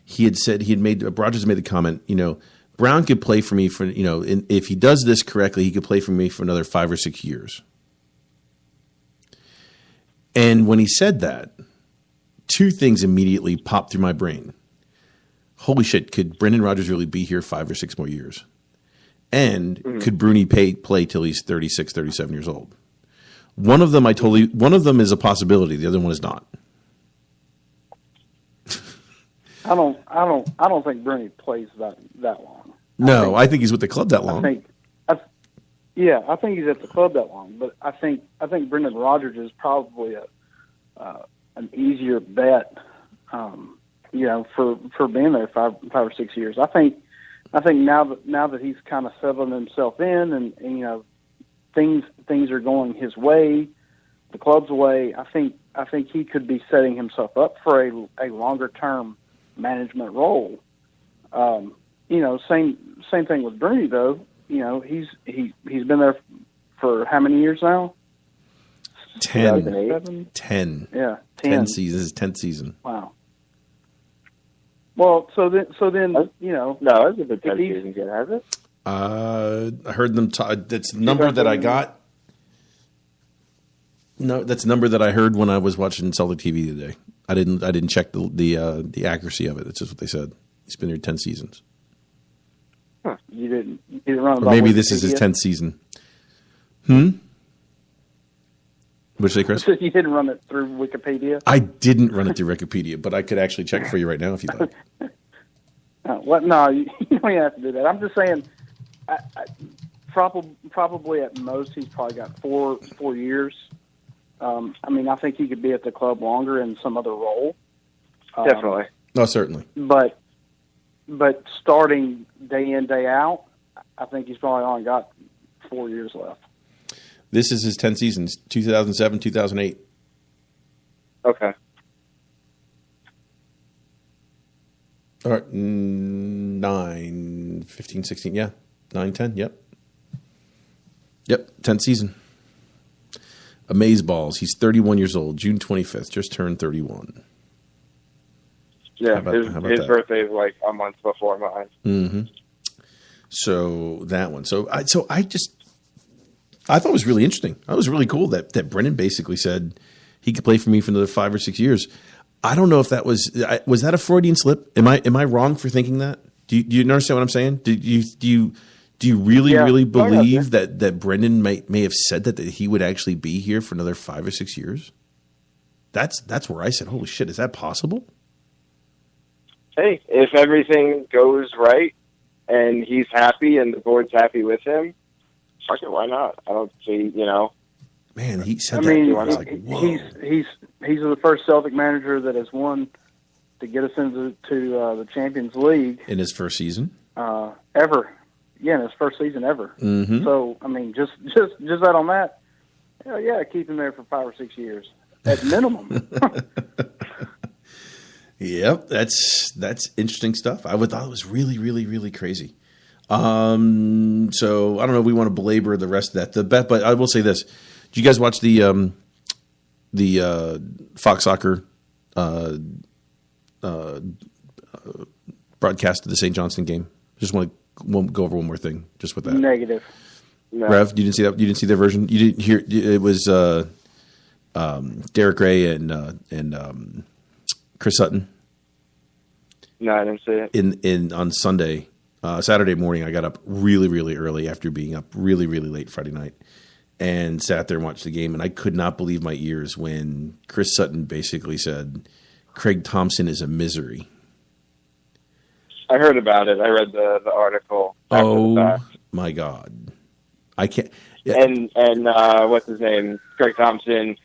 Rodgers made the comment, you know, Brown could play for me for, you know, if he does this correctly, he could play for me for another 5 or 6 years. And when he said that, 2 things immediately popped through my brain. Holy shit, could Brendan Rodgers really be here 5 or 6 more years? And could Bruni play till he's 36, 37 years old? One of them is a possibility. The other one is not. I don't think Bruni plays that long. No, I think he's with the club that long. I think he's at the club that long. But I think Brendan Rodgers is probably an easier bet, you know, for being there 5 or 6 years. I think now that he's kind of settling himself in, and you know, things are going his way, the club's way. I think he could be setting himself up for a longer term management role. You know, same thing with Bruni though. You know, he's been there for how many years now? 10. 10. Yeah, 10 seasons. This is 10th season. Wow. Well, so then you know. No, it's been 10 seasons yet, has it? I heard them talk. That's the number that I got. No, that's the number that I heard when I was watching Celtic TV the other day. I didn't check the accuracy of it. That's just what they said. He's been here 10 seasons. Huh. You didn't run. Or maybe this is his 10th season. What'd you say, Chris? So you didn't run it through Wikipedia? I didn't run it through Wikipedia, but I could actually check for you right now if you'd like. What? No, you don't have to do that. I'm just saying, probably at most he's probably got 4 years. I mean, I think he could be at the club longer in some other role. Definitely. No, certainly. But starting day in, day out, I think he's probably only got 4 years left. This is his 10 seasons, 2007, 2008. Okay. All right, 9, 15, 16, yeah. 9, 10, yep. Yep, 10th season. Amazeballs. He's 31 years old, June 25th, just turned 31. Yeah, his birthday is like a month before mine. Mm-hmm. So that one. So I thought it was really interesting. It was really cool that Brendan basically said he could play for me for another 5 or 6 years. I don't know if that was that a Freudian slip? Am I wrong for thinking that? Do you understand what I'm saying? Do you really believe that Brendan may have said that he would actually be here for another 5 or 6 years? That's where I said, holy shit, is that possible? Hey, if everything goes right and he's happy and the board's happy with him, fuck it, why not? I don't see, Man, he said I that. mean, I was like, whoa. he's the first Celtic manager that has won to get us into the Champions League In his first season? ever. Yeah, in his first season ever. Mm-hmm. So I mean, just that on that, hell yeah, keep him there for 5 or 6 years at minimum. Yep, that's interesting stuff. I thought it was really, really, really crazy. So I don't know if we want to belabor the rest of that. But I will say this: did you guys watch the Fox Soccer broadcast of the St. Johnston game? Just want to go over one more thing, just with that. Negative. No. Rev, you didn't see that? You didn't see their version? You didn't hear? It was Derek Ray and Chris Sutton. No, I didn't see it. In on Sunday, Saturday morning, I got up really, really early after being up really, really late Friday night, and sat there and watched the game. And I could not believe my ears when Chris Sutton basically said, "Craig Thompson is a misery." I heard about it. I read the article. Oh my God, I can't. Yeah. And what's his name? Craig Thompson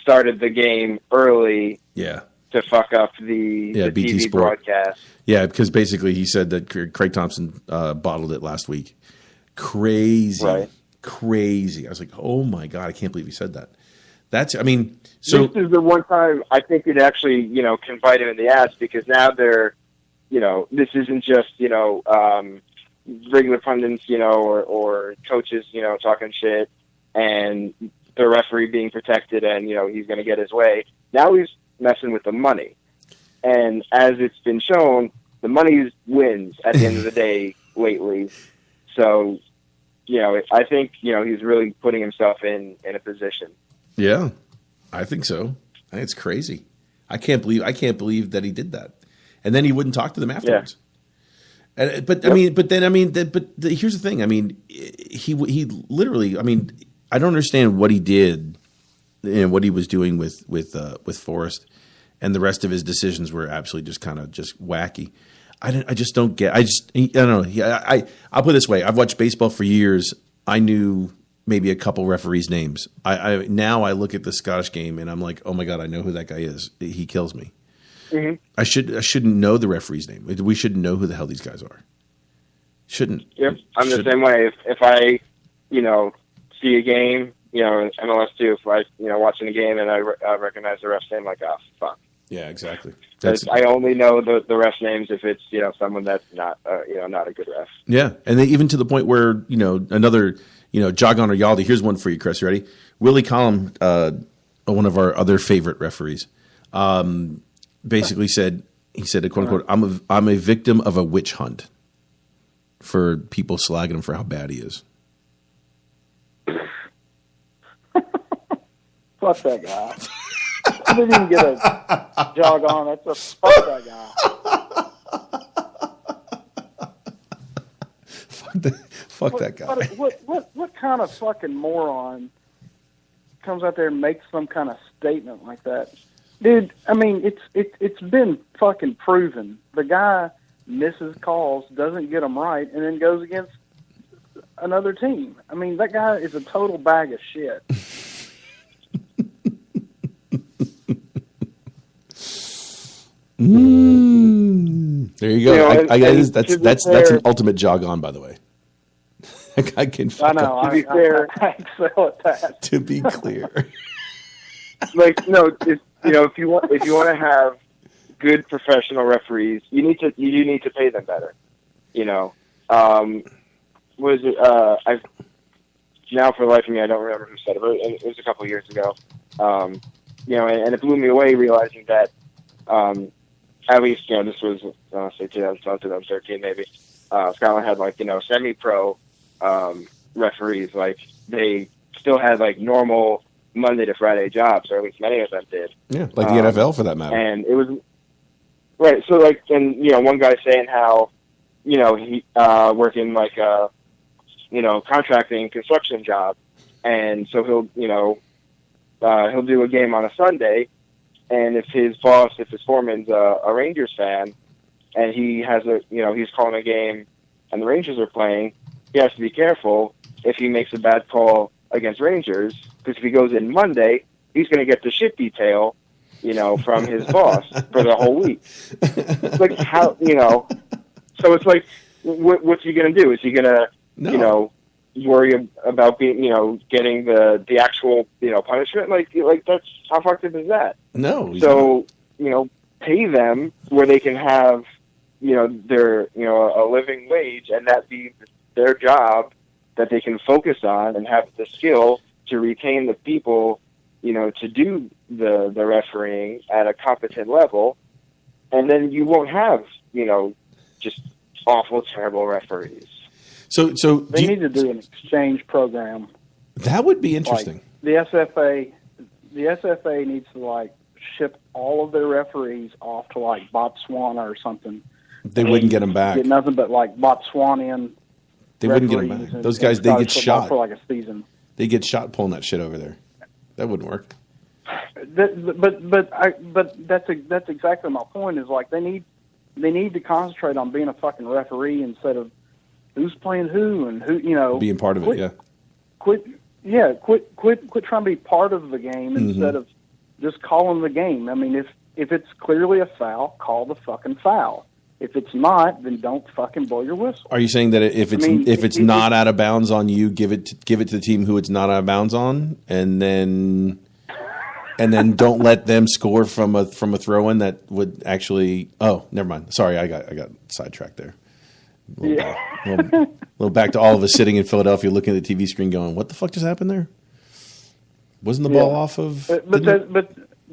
started the game early. Yeah. To fuck up the BT TV Sport broadcast. Yeah, because basically he said that Craig Thompson bottled it last week. Crazy. Right. Crazy. I was like, oh my God, I can't believe he said that. So this is the one time I think it actually, can bite him in the ass, because now they're, this isn't just, regular pundits, or coaches, talking shit, and the referee being protected, and, he's going to get his way. Now he's messing with the money. And as it's been shown, the money wins at the end of the day lately. So, I think, he's really putting himself in a position. Yeah, I think so. I think it's crazy. I can't believe that he did that. And then he wouldn't talk to them afterwards. Yeah. But here's the thing. I mean, he literally, I don't understand what he did and what he was doing with Forrest, and the rest of his decisions were absolutely just kind of just wacky. I just don't get. I don't know. I'll put it this way. I've watched baseball for years. I knew maybe a couple referees' names. Now I look at the Scottish game and I'm like, oh my God, I know who that guy is. He kills me. Mm-hmm. I shouldn't know the referee's name. We shouldn't know who the hell these guys are. Shouldn't. Yep, I'm the same way. If I, see a game, MLS too. If I, watching a game and I recognize the ref's name, like, oh fuck. Yeah, exactly. I only know the ref names if it's someone that's not not a good ref. Yeah, and even to the point where another Jogon or Yaldi. Here's one for you, Chris. You ready? Willie Collum, one of our other favorite referees, basically said, quote unquote, I'm a victim of a witch hunt for people slagging him for how bad he is. Fuck that guy. I didn't even get a jog on. That's a fuck that guy. Fuck that guy. What kind of fucking moron comes out there and makes some kind of statement like that? Dude, it's been fucking proven. The guy misses calls, doesn't get them right, and then goes against another team. That guy is a total bag of shit. There you go. That's an ultimate jog on, by the way. I can. I know. To be fair, I excel at that. To be clear, if you want to have good professional referees, you need to pay them better. Was it? Now for the life of me, I don't remember who said it. But it was a couple of years ago. And it blew me away realizing that. At least, this was, say 2012, 2013 maybe. Scotland had semi-pro referees. Like, they still had normal Monday to Friday jobs, or at least many of them did. Yeah, like the NFL for that matter. And it was right. So like, and one guy saying how, he working like a, contracting construction job, and so he'll do a game on a Sunday, and if his foreman's a Rangers fan, and he has he's calling a game, and the Rangers are playing, he has to be careful if he makes a bad call against Rangers, because if he goes in Monday, he's going to get the shit detail, from his boss for the whole week. It's like how, so it's like, what's he going to do? Is he going to, worry about being, getting the actual, punishment? Like that's, how fucked up is that? No. So, pay them where they can have, their, a living wage, and that be their job that they can focus on and have the skill to retain the people, to do the refereeing at a competent level. And then you won't have, just awful, terrible referees. So they need to do an exchange program. That would be interesting. Like the SFA needs to ship all of their referees off to Botswana or something. They wouldn't get them back. Get nothing but Botswanian. They wouldn't get them back. Those guys, they get shot for a season. They get shot pulling that shit over there. That wouldn't work. But that's exactly my point. Is they need to concentrate on being a fucking referee instead of who's playing who and who being part of it. Yeah. Quit trying to be part of the game instead of just calling the game. I mean, if it's clearly a foul, call the fucking foul. If it's not, then don't fucking blow your whistle. Are you saying that if it's not out of bounds on you, give it to the team who it's not out of bounds on, and then don't let them score from a throw in that would actually? Oh, never mind. Sorry, I got sidetracked there. A little back to all of us sitting in Philadelphia, looking at the TV screen, going, "What the fuck just happened there? Wasn't the ball off of?" But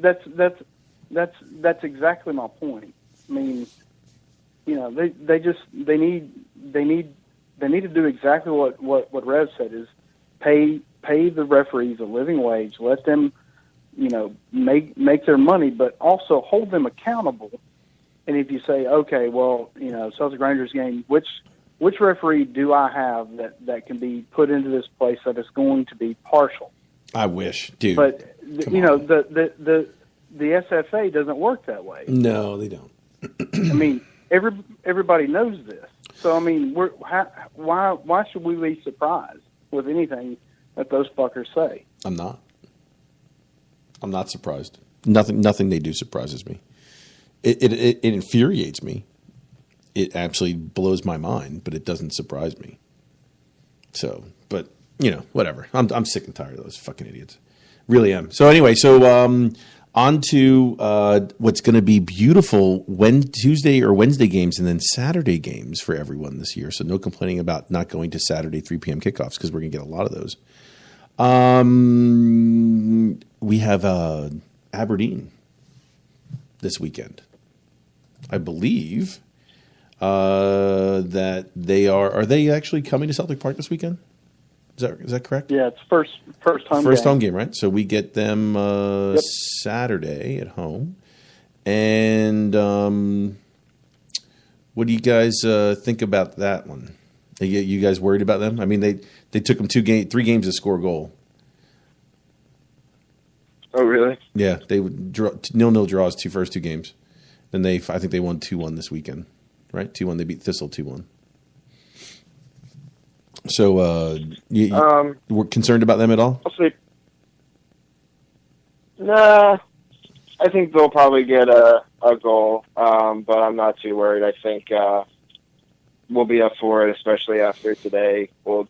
that's exactly my point. I mean, they need to do exactly what Rev said, is pay the referees a living wage, let them make their money, but also hold them accountable. And if you say, okay, well, Celtic Rangers game, which referee do I have that can be put into this place that is going to be partial? I wish, dude. But the SFA doesn't work that way. No, they don't. I mean, everybody knows this. So I mean, why should we be surprised with anything that those fuckers say? I'm not surprised. Nothing they do surprises me. It infuriates me. It absolutely blows my mind, but it doesn't surprise me. So, but whatever. I'm sick and tired of those fucking idiots. Really am. So anyway, on to what's going to be beautiful Tuesday or Wednesday games and then Saturday games for everyone this year. So no complaining about not going to Saturday 3 p.m. kickoffs, because we're going to get a lot of those. We have Aberdeen this weekend. I believe that they are they actually coming to Celtic Park this weekend? Is that correct? Yeah, it's first home game, right? So we get them Saturday at home. And what do you guys think about that one? You guys worried about them? I mean, they took them 3 games to score a goal. Oh, really? Yeah, they would draw 0-0 draws first 2 games. Then I think they won 2-1 this weekend, right? 2-1. They beat Thistle 2-1. So, you were concerned about them at all? I'll say, nah. I think they'll probably get a goal, but I'm not too worried. I think we'll be up for it, especially after today. We'll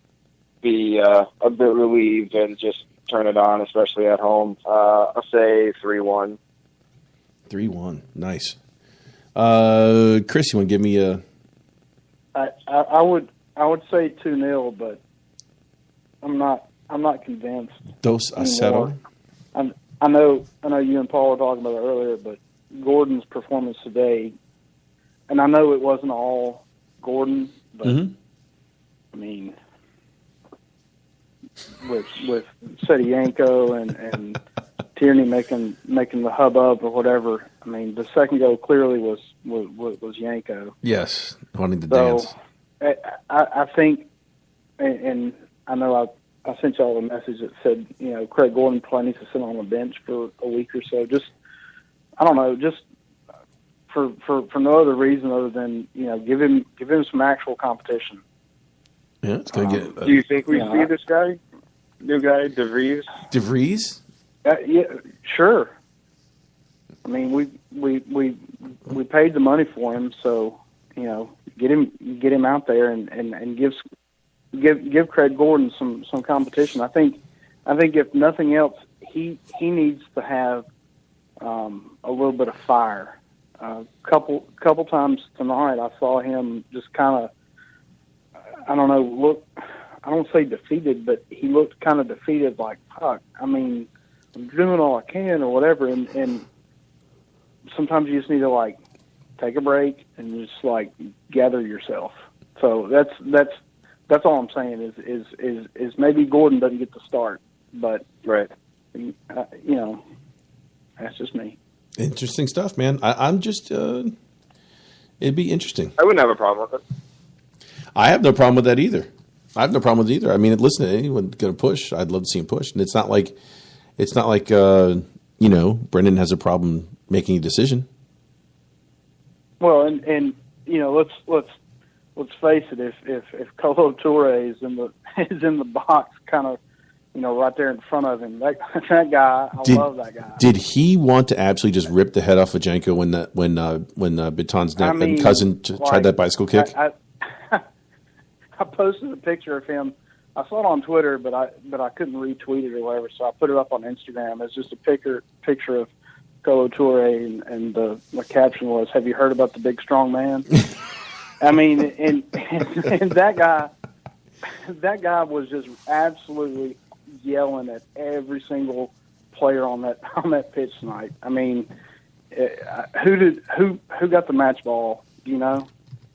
be a bit relieved and just turn it on, especially at home. I'll say 3-1. 3-1. Nice. Chris, you want to give me a... I would say 2-0, but I'm not convinced. Dos Acero. I know you and Paul were talking about it earlier, but Gordon's performance today, and I know it wasn't all Gordon, but I mean, with Sedianko and Tierney making the hubbub or whatever. I mean, the second goal clearly was Yanko. Yes, wanting to dance. I think, and I know I sent y'all a message that said, Craig Gordon probably needs to sit on the bench for a week or so. Just, I don't know, just for no other reason other than, give him some actual competition. Yeah, it's going to get. Do you think we see this guy? New guy, DeVries? DeVries? Yeah, sure. I mean, we paid the money for him, so get him out there and give Craig Gordon some competition. I think if nothing else, he needs to have a little bit of fire. Couple times tonight, I saw him just kind of, I don't know, look. I don't say defeated, but he looked kind of defeated. Like, fuck. I mean, I'm doing all I can or whatever, and sometimes you just need to take a break and just gather yourself. So that's all I'm saying is maybe Gordon doesn't get the start, but right, that's just me. Interesting stuff, man. I'm just it'd be interesting. I wouldn't have a problem with it. I have no problem with that either. I have no problem with it either. I mean, listen, anyone going to push, I'd love to see him push, and it's not like Brendan has a problem making a decision. Well, and let's face it. If Kolo Toure is in the box, kind of, right there in front of him, that guy, I love that guy. Did he want to absolutely just rip the head off of Janko when Baton's and cousin tried that bicycle kick? I posted a picture of him. I saw it on Twitter, but I couldn't retweet it or whatever, so I put it up on Instagram. It's just a picture of Kolo Toure, and the caption was, "Have you heard about the big strong man?" I mean, and that guy was just absolutely yelling at every single player on that pitch tonight. I mean, who got the match ball? Do you know?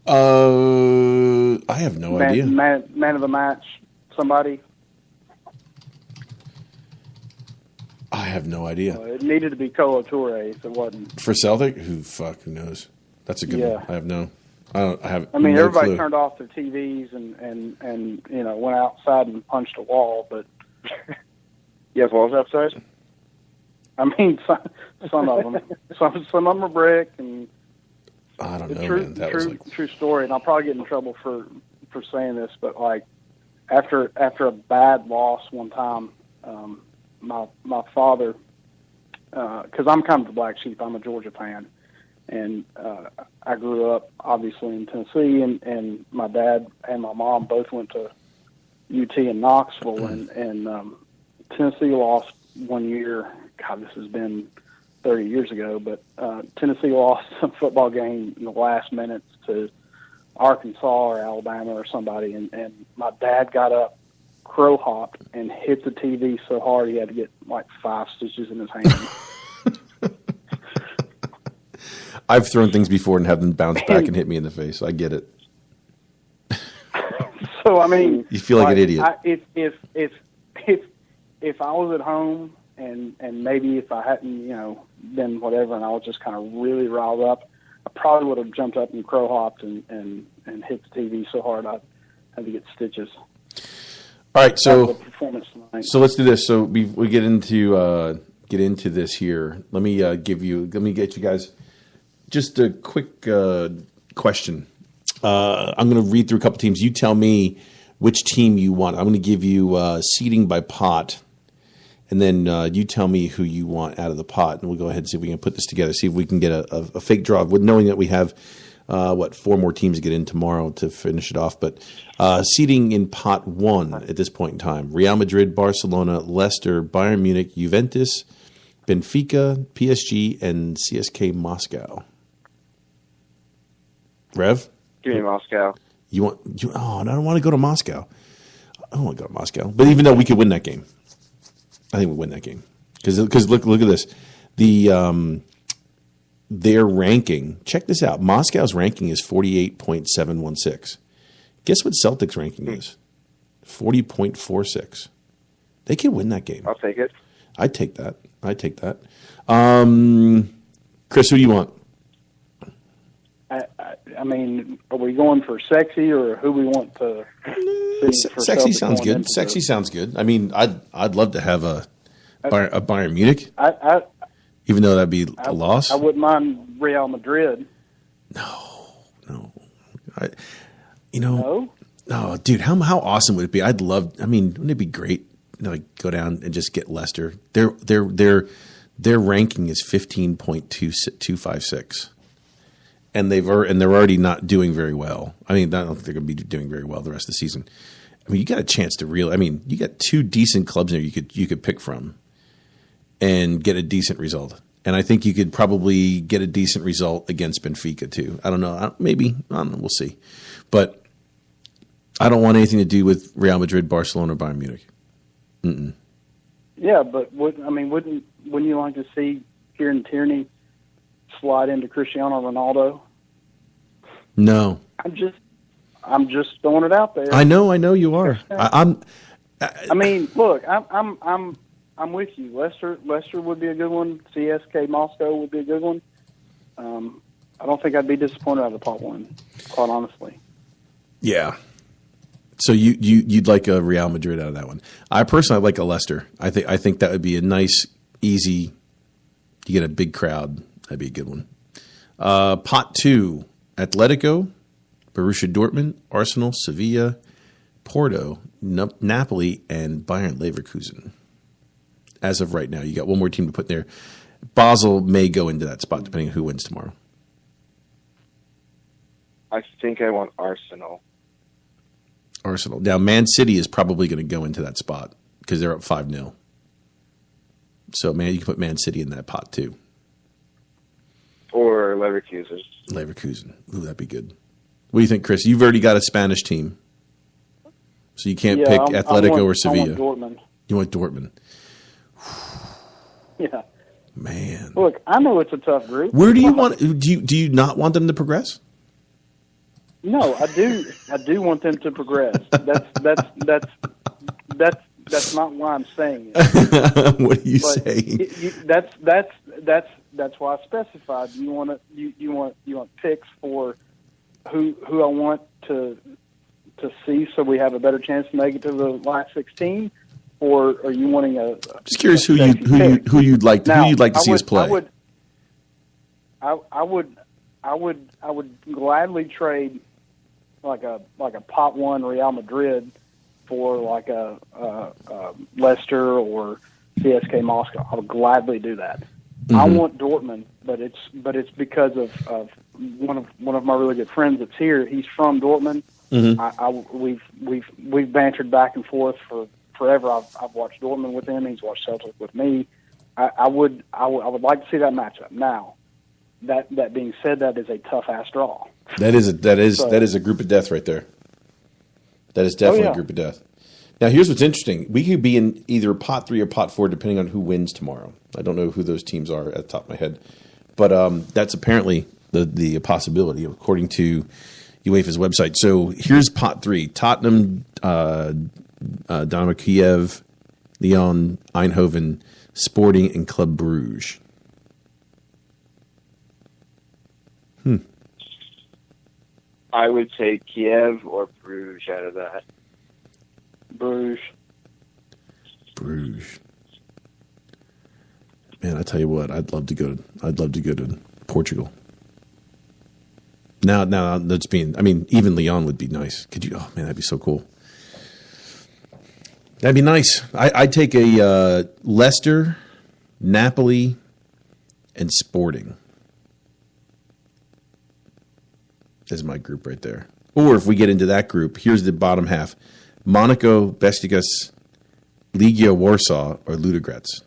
I have no idea. Man of the match, somebody? I have no idea. It needed to be Kolo Toure if it wasn't. For Celtic? Who knows? That's a good one. I have no. I mean, everybody clue. Turned off their TVs and went outside and punched a wall, but you have walls outside? I mean, some of them. Some of them are brick, and I don't know, man. That was true story, and I'll probably get in trouble for saying this, but after a bad loss one time, my father, because I'm kind of the black sheep. I'm a Georgia fan, and I grew up obviously in Tennessee, and my dad and my mom both went to UT in Knoxville, and Tennessee lost one year. God, this has been 30 years ago, but Tennessee lost a football game in the last minutes to Arkansas or Alabama or somebody, and my dad got up, crow hopped, and hit the TV so hard he had to get 5 stitches in his hand. I've thrown things before and have them bounce back and hit me in the face. I get it. So I mean, you feel like an idiot. If I was at home and maybe if I hadn't been whatever, and I was just kind of really riled up, I probably would have jumped up and crow hopped and hit the TV so hard I had to get stitches. All right, so let's do this. So we get into this here. Let me get you guys just a quick question. I'm going to read through a couple teams. You tell me which team you want. I'm going to give you seeding by pot, and then you tell me who you want out of the pot, and we'll go ahead and see if we can put this together. See if we can get a fake draw, with knowing that we have 4 more teams to get in tomorrow to finish it off. But seeding in pot 1 at this point in time: Real Madrid, Barcelona, Leicester, Bayern Munich, Juventus, Benfica, PSG, and CSK Moscow. Rev? Give me Moscow. I don't want to go to Moscow. I don't want to go to Moscow. But even though we could win that game, I think we win that game. Because look at this. Their ranking, check this out. Moscow's ranking is 48.716. Guess what Celtic's ranking is? 40.46. They could win that game. I'll take it. I'd take that. Chris, who do you want? I mean, are we going for sexy or who we want to see for Sexy Celtic sounds going good. into Sexy this? sounds good. I mean, I'd love to have a Bayern Munich, I even though that'd be a loss. I wouldn't mind Real Madrid. No. No? No, dude, how awesome would it be? I'd love. I mean, wouldn't it be great? Like go down and just get Leicester. Their ranking is 15.256, and they're already not doing very well. I mean, I don't think they're going to be doing very well the rest of the season. I mean, you got a chance to you got two decent clubs there you could pick from, and get a decent result. And I think you could probably get a decent result against Benfica too. I don't know. Maybe. I don't know. We'll see. But I don't want anything to do with Real Madrid, Barcelona, or Bayern Munich. Mm-mm. Yeah, but wouldn't you like to see Kieran Tierney slide into Cristiano Ronaldo? No. I'm just throwing it out there. I know you are. I mean, look, I'm with you. Leicester would be a good one. CSK Moscow would be a good one. I don't think I'd be disappointed out of the pot one, quite honestly. Yeah. So you'd like a Real Madrid out of that one. I personally like a Leicester. I think that would be a nice, easy. You get a big crowd. That'd be a good one. Pot 2: Atletico, Borussia Dortmund, Arsenal, Sevilla, Porto, Napoli, and Bayern Leverkusen. As of right now, you got one more team to put in there. Basel may go into that spot depending on who wins tomorrow. I think I want Arsenal. Now, Man City is probably going to go into that spot because they're up 5-0. So, man, you can put Man City in that pot too. Or Leverkusen. Ooh, that'd be good. What do you think, Chris? You've already got a Spanish team. So you can't pick Atletico or Sevilla. I want Dortmund. You want Dortmund. Yeah. Man. Look, I know it's a tough group. Where do you want? Do you not want them to progress? No, I do. I do want them to progress. That's not why I'm saying it. What are you But saying? that's why I specified. You want picks for who I want to see, so we have a better chance to make it to the last 16. Or are you wanting a? Just curious who you'd like to see us play. I would gladly trade like a pot 1 Real Madrid for like a Leicester or CSK Moscow. I would gladly do that. Mm-hmm. I want Dortmund, but it's because of one of my really good friends that's here. He's from Dortmund. Mm-hmm. We've bantered back and forth for forever. I've watched Dortmund with him. He's watched Celtic with me. I would like to see that matchup. Now, that being said, that is a tough ass draw. That is a group of death right there. That is definitely a group of death. Now, here's what's interesting. We could be in either pot 3 or pot 4, depending on who wins tomorrow. I don't know who those teams are at the top of my head, but that's apparently the possibility according to UEFA's website. So here's pot 3: Tottenham, Dynamo Kiev, Lyon, Eindhoven, Sporting, and Club Brugge. I would take Kiev or Bruges out of that. Bruges. Man, I tell you what, I'd love to go to Portugal. Now that's even Lyon would be nice. Could you? Oh man, that'd be so cool. That'd be nice. I'd take a Leicester, Napoli, and Sporting as my group right there. Or if we get into that group, here's the bottom half: Monaco, Besiktas, Legia Warsaw, or Ludogorets.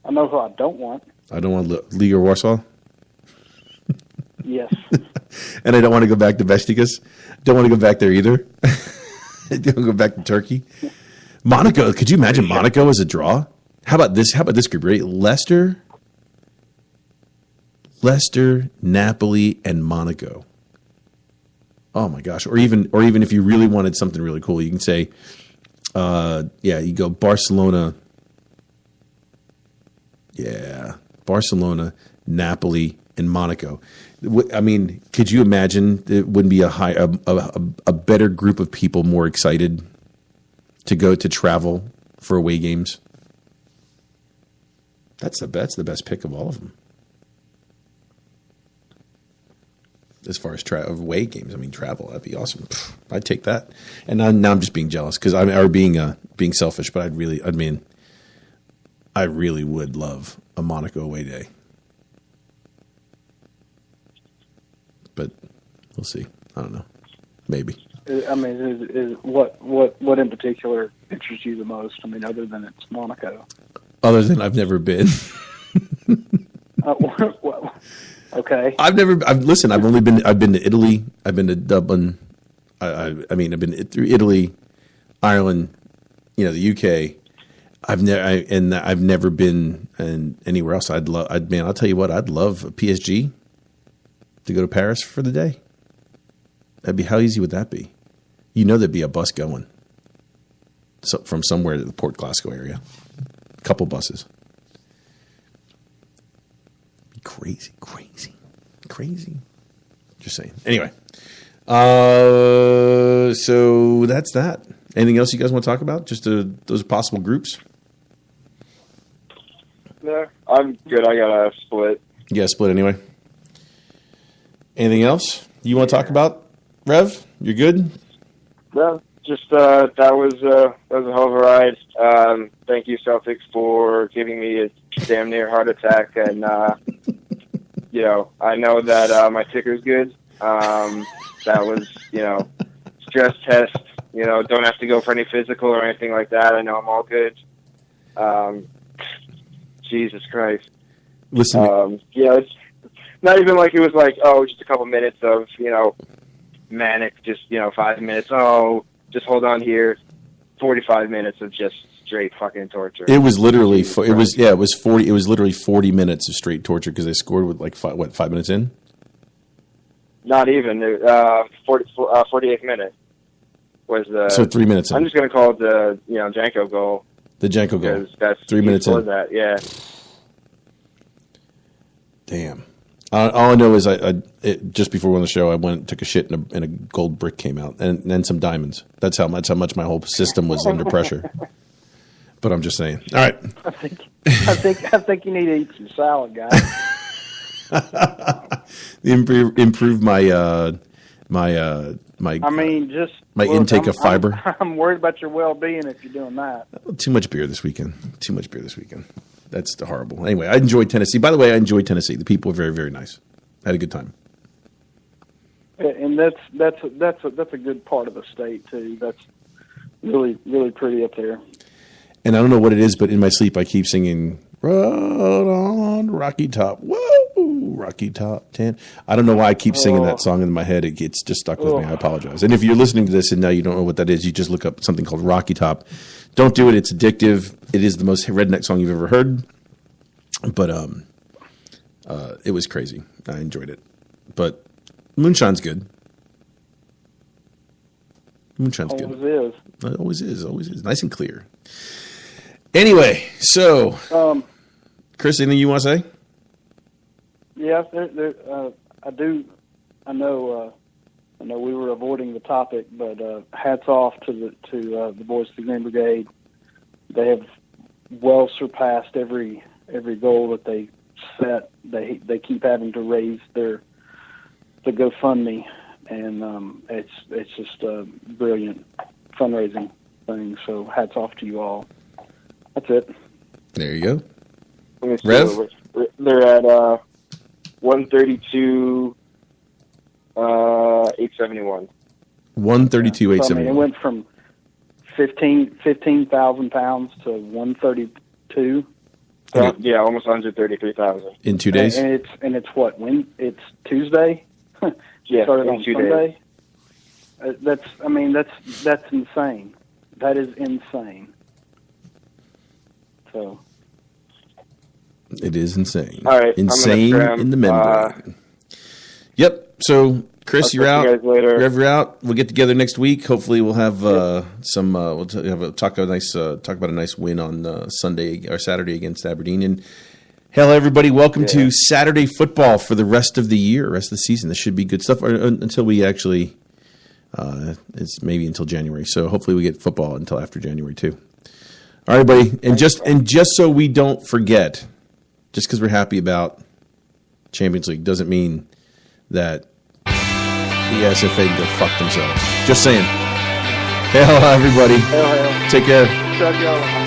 I know who I don't want. I don't want Legia Warsaw. Yes. And I don't want to go back to Besiktas. Don't want to go back there either. Don't go back to Turkey. Monaco. Could you imagine Monaco as a draw? How about this group? Right? Leicester, Napoli, and Monaco. Oh my gosh! Or even if you really wanted something really cool, you can say You go Barcelona. Yeah, Barcelona, Napoli, and Monaco. I mean, could you imagine it wouldn't be a better group of people more excited to go to travel for away games? That's the best pick of all of them. As far as away games, I mean, travel, that'd be awesome. I'd take that. And now I'm just being jealous or being selfish, but I really would love a Monaco away day. But we'll see. I don't know. Maybe. I mean, is what in particular interests you the most? I mean, other than it's Monaco. Other than I've never been. Okay. I've been to Italy. I've been to Dublin. I've been through Italy, Ireland, the UK. I've never been anywhere else. I'll tell you what, I'd love a PSG to go to Paris for the day. How easy would that be? There'd be a bus going from somewhere to the Port Glasgow area. A couple buses. Crazy. Just saying. Anyway, so that's that. Anything else you guys want to talk about? Just those possible groups? No, I'm good. I got a split. You got a split anyway. Anything else you want to talk about, Rev? You're good? No, just that was a hell of a ride. Thank you, Celtics, for giving me a damn near heart attack. And, I know that my ticker's good. That was, stress test. Don't have to go for any physical or anything like that. I know I'm all good. Jesus Christ. Listen. It's not even like it was like, just a couple minutes of, manic, just, 5 minutes. Just hold on here. 45 minutes of just straight fucking torture. It was literally, it was literally 40 minutes of straight torture because they scored with 5 minutes in? Not even. 48th minute was the. So 3 minutes in. I'm just going to call it the, Janko goal. The Janko goal. That's 3 minutes in. That, yeah. Damn. All I know is just before we went on the show, I went and took a shit and a gold brick came out and then some diamonds. That's how much my whole system was under pressure. But I'm just saying. All right. I think you need to eat some salad, guys. Improve my intake of fiber. I'm worried about your well-being if you're doing that. Too much beer this weekend. That's horrible. Anyway, I enjoyed Tennessee. By the way, I enjoyed Tennessee. The people were very, very nice. I had a good time. And that's a good part of the state too. That's really, really pretty up there. And I don't know what it is, but in my sleep I keep singing "Right on Rocky Top." Whoa, Rocky Top 10. I don't know why I keep singing that song in my head. It gets just stuck with me. I apologize. And if you're listening to this and now you don't know what that is, you just look up something called Rocky Top. Don't do it. It's addictive. It is the most redneck song you've ever heard. But it was crazy. I enjoyed it. But moonshine's good. Moonshine's good. Always is. It always is. Nice and clear. Anyway, so Chris, anything you want to say? Yeah, I do. I know we were avoiding the topic, but hats off to the boys of the Green Brigade. They have well surpassed every goal that they set. They keep having to raise the GoFundMe, and it's just a brilliant fundraising thing. So hats off to you all. That's it. There you go. Rev? They're at 132, 871. 132, 871. It went from 15,000 pounds to 132. Yeah, almost 133,000 in 2 days. And it's what? When it's Tuesday? Yeah, started on 2 Sunday. That's insane. That is insane. So it is insane. All right, insane in the membrane. Yep. So Chris, I'll you're out. you guys later. Rev, you're out. We'll get together next week. Hopefully, we'll have some. We'll talk about a nice win on Sunday or Saturday against Aberdeen. And hell, everybody, welcome to Saturday football for the rest of the year, rest of the season. This should be good stuff until we actually. It's maybe until January. So hopefully, we get football until after January too. All right, buddy, and just so we don't forget, just because we're happy about Champions League doesn't mean that the SFA can go fuck themselves. Just saying. Hail, everybody. Hail. Take care. Chug y'all.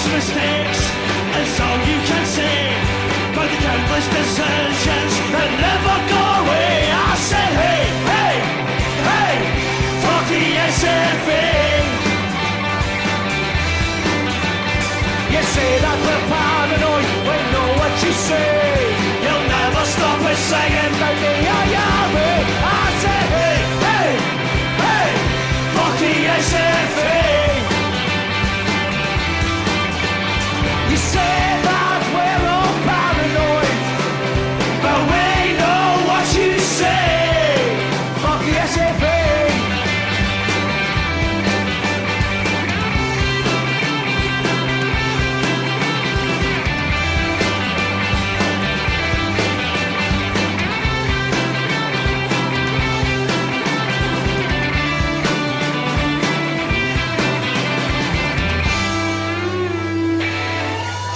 Mistakes, it's all you can say, but the countless decisions that never go away. I said, hey, hey, hey, fuck the SFA. You say that we're paranoid, we know what you say. You'll never stop us singing about the IRA. I said, hey, hey, hey, fuck the SFA. You say that we're all paranoid, but we know what you say. Fuck the SFA.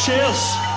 Cheers.